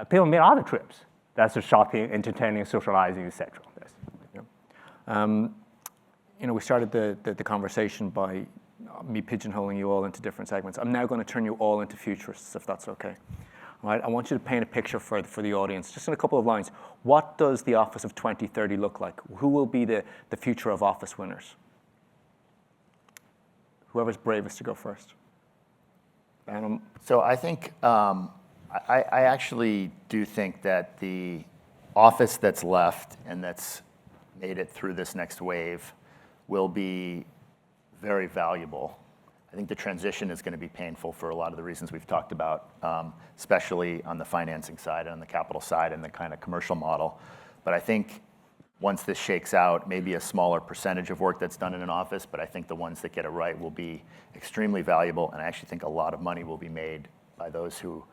[SPEAKER 5] People made other trips. That's the shopping, entertaining, socializing, et cetera.
[SPEAKER 2] We started the conversation by me pigeonholing you all into different segments. I'm now going to turn you all into futurists, if that's okay. right? I want you to paint a picture for the audience, just in a couple of lines. What does the office of 2030 look like? Who will be the future of office winners? Whoever's bravest to go first.
[SPEAKER 4] So I think, I actually do think that the office that's left and that's made it through this next wave will be very valuable. I think the transition is going to be painful for a lot of the reasons we've talked about, especially on the financing side and on the capital side and the kind of commercial model. But I think once this shakes out, maybe a smaller percentage of work that's done in an office, but I think the ones that get it right will be extremely valuable, and I actually think a lot of money will be made by those who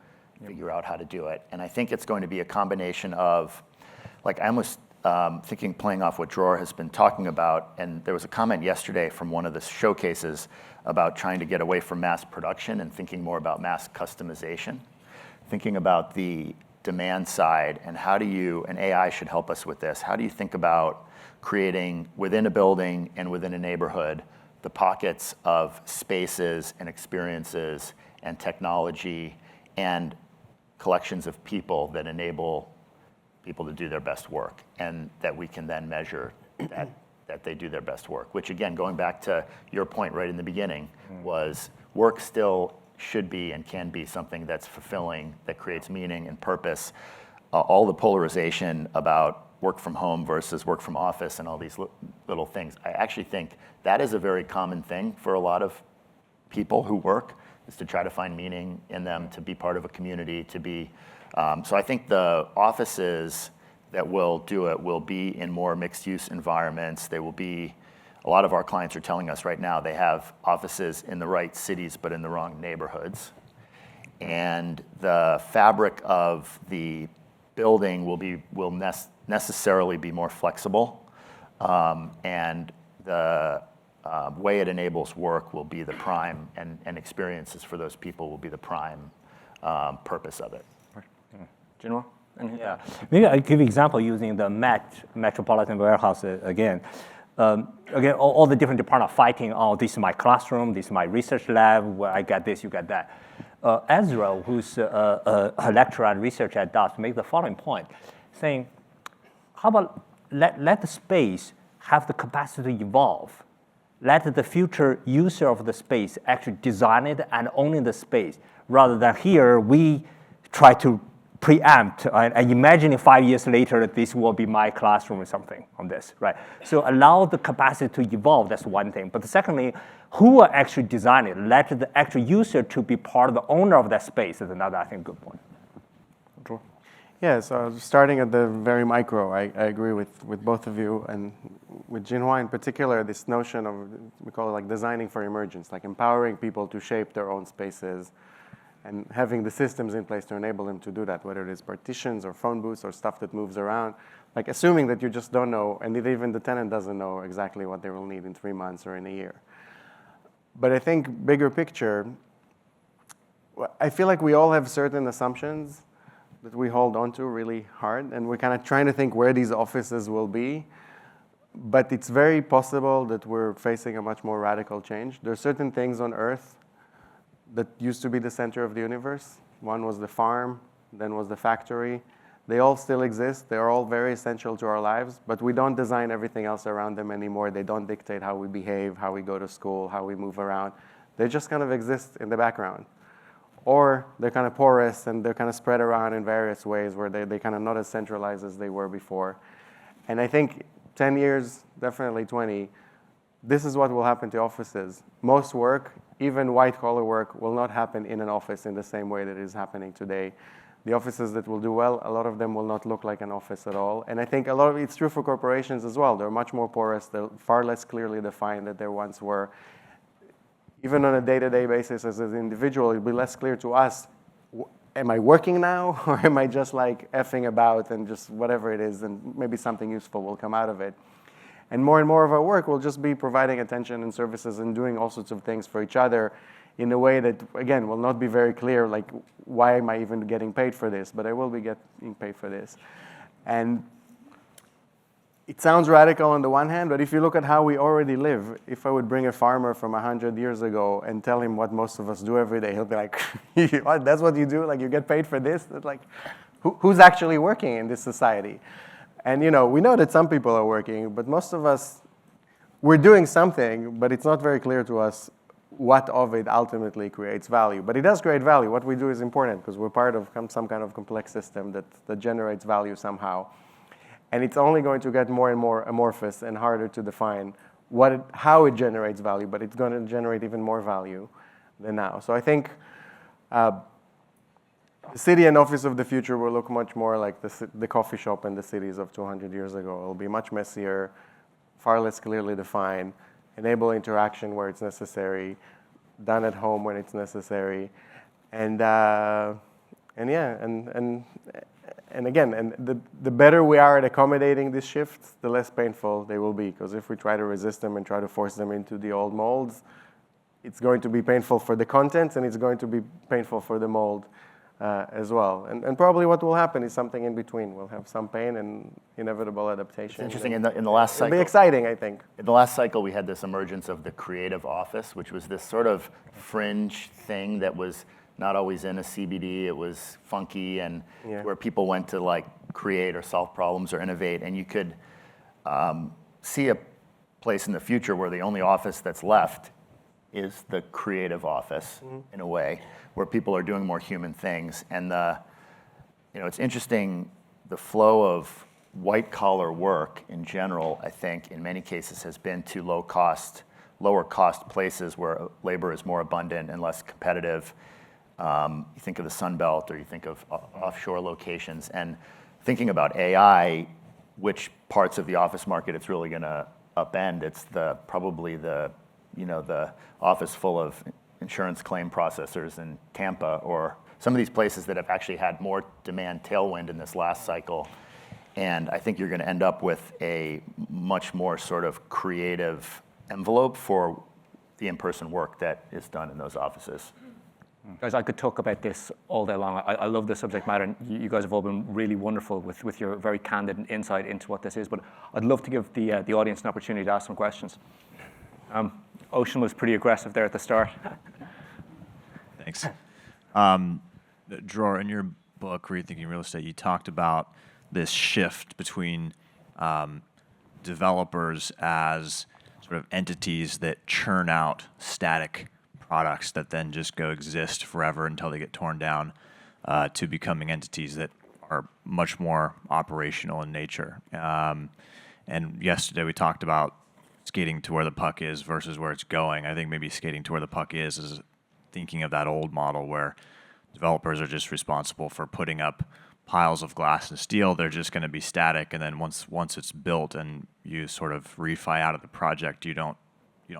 [SPEAKER 4] figure out how to do it. And I think it's going to be a combination of, like, I almost thinking, playing off what Dror has been talking about, and there was a comment yesterday from one of the showcases about trying to get away from mass production and thinking more about mass customization, thinking about the demand side, and how do you, and AI should help us with this, how do you think about creating within a building and within a neighborhood the pockets of spaces and experiences and technology and collections of people that enable people to do their best work, and that we can then measure that they do their best work, which again, going back to your point right in the beginning, was work still should be and can be something that's fulfilling, that creates meaning and purpose. All the polarization about work from home versus work from office and all these little things, I actually think that is a very common thing for a lot of people who work, is to try to find meaning in them, to be part of a community, to be, so I think the offices that will do it will be in more mixed use environments. They will be, a lot of our clients are telling us right now they have offices in the right cities but in the wrong neighborhoods. And the fabric of the building will necessarily be more flexible. And the way it enables work will be the prime, and experiences for those people will be the prime purpose of it.
[SPEAKER 2] Jinhua?
[SPEAKER 5] Yeah, maybe I'll give you an example using the Metropolitan Warehouse again. Again, all the different departments fighting, oh, this is my classroom, this is my research lab, where I get this, you get that. Ezra, who's a lecturer and researcher at DOS, made the following point, saying, how about let the space have the capacity to evolve? Let the future user of the space actually design it and own the space, rather than here we try to preempt and imagine 5 years later that this will be my classroom or something on this, right? So allow the capacity to evolve, that's one thing. But secondly, who will actually design it? Let the actual user to be part of the owner of that space is another, I think, good point.
[SPEAKER 2] Dror?
[SPEAKER 3] Yeah, so starting at the very micro, I agree with both of you, and with Jinhua in particular, this notion of, we call it like designing for emergence, like empowering people to shape their own spaces, and having the systems in place to enable them to do that, whether it is partitions or phone booths or stuff that moves around, like assuming that you just don't know, and that even the tenant doesn't know exactly what they will need in 3 months or in a year. But I think bigger picture, I feel like we all have certain assumptions that we hold on to really hard, and we're kind of trying to think where these offices will be. But it's very possible that we're facing a much more radical change. There are certain things on Earth that used to be the center of the universe. One was the farm, then was the factory. They all still exist. They're all very essential to our lives, but we don't design everything else around them anymore. They don't dictate how we behave, how we go to school, how we move around. They just kind of exist in the background. Or they're kind of porous and they're kind of spread around in various ways where they kind of not as centralized as they were before. And I think 10 years, definitely 20, this is what will happen to offices. Most work, even white-collar work, will not happen in an office in the same way that it is happening today. The offices that will do well, a lot of them will not look like an office at all. And I think a lot of it's true for corporations as well. They're much more porous. They're far less clearly defined than they once were. Even on a day-to-day basis as an individual, it'll be less clear to us, am I working now? Or am I just like effing about and just whatever it is, and maybe something useful will come out of it. And more of our work will just be providing attention and services and doing all sorts of things for each other in a way that, again, will not be very clear, like, why am I even getting paid for this? But I will be getting paid for this. And it sounds radical on the one hand, but if you look at how we already live, if I would bring a farmer from 100 years ago and tell him what most of us do every day, he'll be like, what, that's what you do? Like, you get paid for this? That's like, who's actually working in this society? And we know that some people are working, but most of us, we're doing something, but it's not very clear to us what of it ultimately creates value. But it does create value. What we do is important because we're part of some kind of complex system that generates value somehow. And it's only going to get more and more amorphous and harder to define how it generates value, but it's going to generate even more value than now. So I think the city and office of the future will look much more like the coffee shop and the cities of 200 years ago. It'll be much messier, far less clearly defined, enable interaction where it's necessary, done at home when it's necessary, and the better we are at accommodating these shifts, the less painful they will be. Because if we try to resist them and try to force them into the old molds, it's going to be painful for the content, and it's going to be painful for the mold as well. And probably what will happen is something in between. We'll have some pain and inevitable adaptation.
[SPEAKER 4] It's interesting, in the last cycle.
[SPEAKER 3] It'll be exciting, I think.
[SPEAKER 4] In the last cycle, we had this emergence of the creative office, which was this sort of fringe thing that was not always in a CBD. It was funky and where people went to like create or solve problems or innovate. And you could see a place in the future where the only office that's left is the creative office in a way, where people are doing more human things. And it's interesting, the flow of white collar work in general, I think in many cases has been to lower cost places where labor is more abundant and less competitive. You think of the Sun Belt, or you think of offshore locations, and thinking about AI, which parts of the office market it's really going to upend. It's probably the office full of insurance claim processors in Tampa, or some of these places that have actually had more demand tailwind in this last cycle. And I think you're going to end up with a much more sort of creative envelope for the in-person work that is done in those offices.
[SPEAKER 2] Guys, I could talk about this all day long. I love the subject matter, and you guys have all been really wonderful with your very candid insight into what this is. But I'd love to give the audience an opportunity to ask some questions. Ocean was pretty aggressive there at the start.
[SPEAKER 6] Thanks. Dror, in your book, Rethinking Real Estate, you talked about this shift between developers as sort of entities that churn out static products that then just go exist forever until they get torn down, to becoming entities that are much more operational in nature. And yesterday we talked about skating to where the puck is versus where it's going. I think maybe skating to where the puck is thinking of that old model where developers are just responsible for putting up piles of glass and steel. They're just going to be static, and then once it's built and you sort of refi out of the project, you don't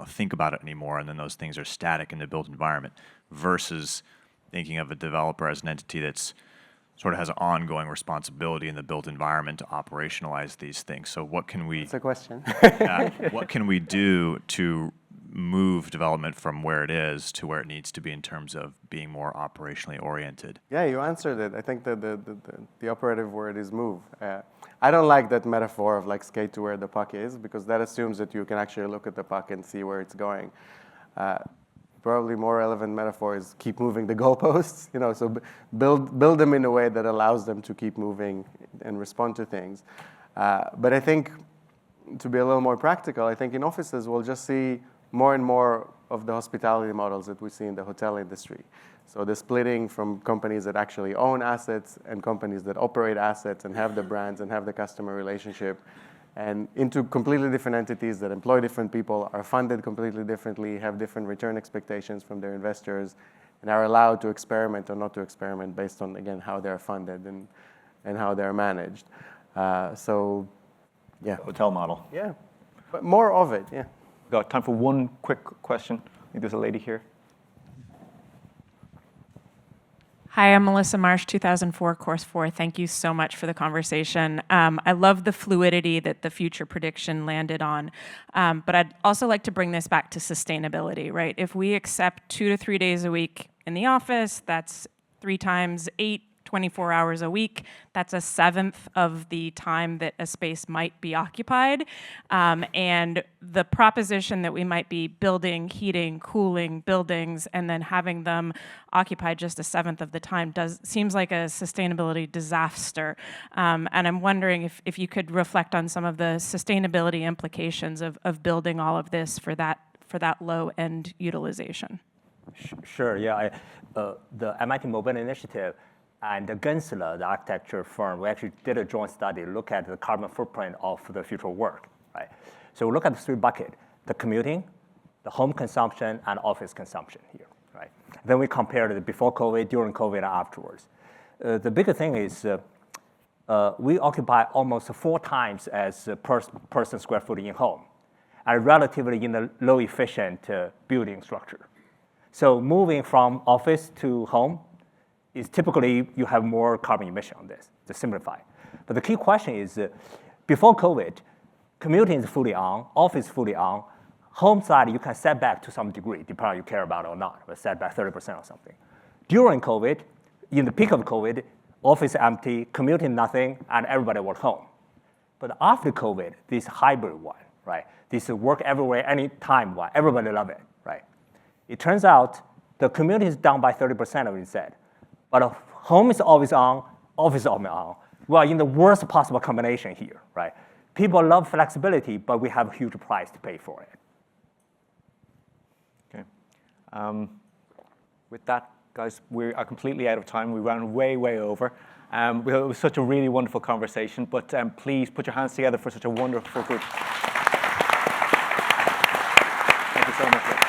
[SPEAKER 6] think about it anymore, and then those things are static in the built environment, versus thinking of a developer as an entity that's sort of has an ongoing responsibility in the built environment to operationalize these things. So what can we...
[SPEAKER 3] That's a question.
[SPEAKER 6] What can we do to move development from where it is to where it needs to be in terms of being more operationally oriented?
[SPEAKER 3] Yeah, you answered it. I think that the operative word is move. I don't like that metaphor of like skate to where the puck is, because that assumes that you can actually look at the puck and see where it's going. Probably more relevant metaphor is keep moving the goalposts. So build them in a way that allows them to keep moving and respond to things. But I think, to be a little more practical, I think in offices we'll just see more and more of the hospitality models that we see in the hotel industry. So the splitting from companies that actually own assets and companies that operate assets and have the brands and have the customer relationship, and into completely different entities that employ different people, are funded completely differently, have different return expectations from their investors, and are allowed to experiment or not to experiment based on, again, how they're funded and how they're managed. Yeah.
[SPEAKER 4] Hotel model.
[SPEAKER 3] Yeah, but more of it, yeah.
[SPEAKER 2] Got time for one quick question. I think there's a lady here.
[SPEAKER 7] Hi, I'm Melissa Marsh, 2004, Course 4. Thank you so much for the conversation. I love the fluidity that the future prediction landed on, but I'd also like to bring this back to sustainability, right? If we accept 2 to 3 days a week in the office, that's 3 times 8, 24 hours a week. That's a seventh of the time that a space might be occupied. And the proposition that we might be building, heating, cooling buildings, and then having them occupied just a seventh of the time seems like a sustainability disaster. And I'm wondering if you could reflect on some of the sustainability implications of building all of this for that low-end utilization.
[SPEAKER 5] Sure, yeah. The MIT Mobility Initiative and the Gensler, the architecture firm, we actually did a joint study, look at the carbon footprint of the future work, right? So we look at the three buckets: the commuting, the home consumption, and office consumption here, right? Then we compared it before COVID, during COVID, and afterwards. The bigger thing is we occupy almost 4 times as person square footage in home, and relatively in a low efficient building structure. So moving from office to home is typically you have more carbon emission on this, to simplify. But the key question is, before COVID, commuting is fully on, office is fully on, home side you can set back to some degree, depending on you care about it or not, but set back 30% or something. During COVID, in the peak of COVID, office empty, commuting nothing, and everybody work home. But after COVID, this hybrid one, right? This work everywhere, anytime one, everybody love it, right? It turns out the community is down by 30% of it said, but home is always on, office is always on. We are in the worst possible combination here, right? People love flexibility, but we have a huge price to pay for it.
[SPEAKER 2] Okay. With that, guys, we are completely out of time. We ran way, way over. It was such a really wonderful conversation, but please put your hands together for such a wonderful group. Thank you so much.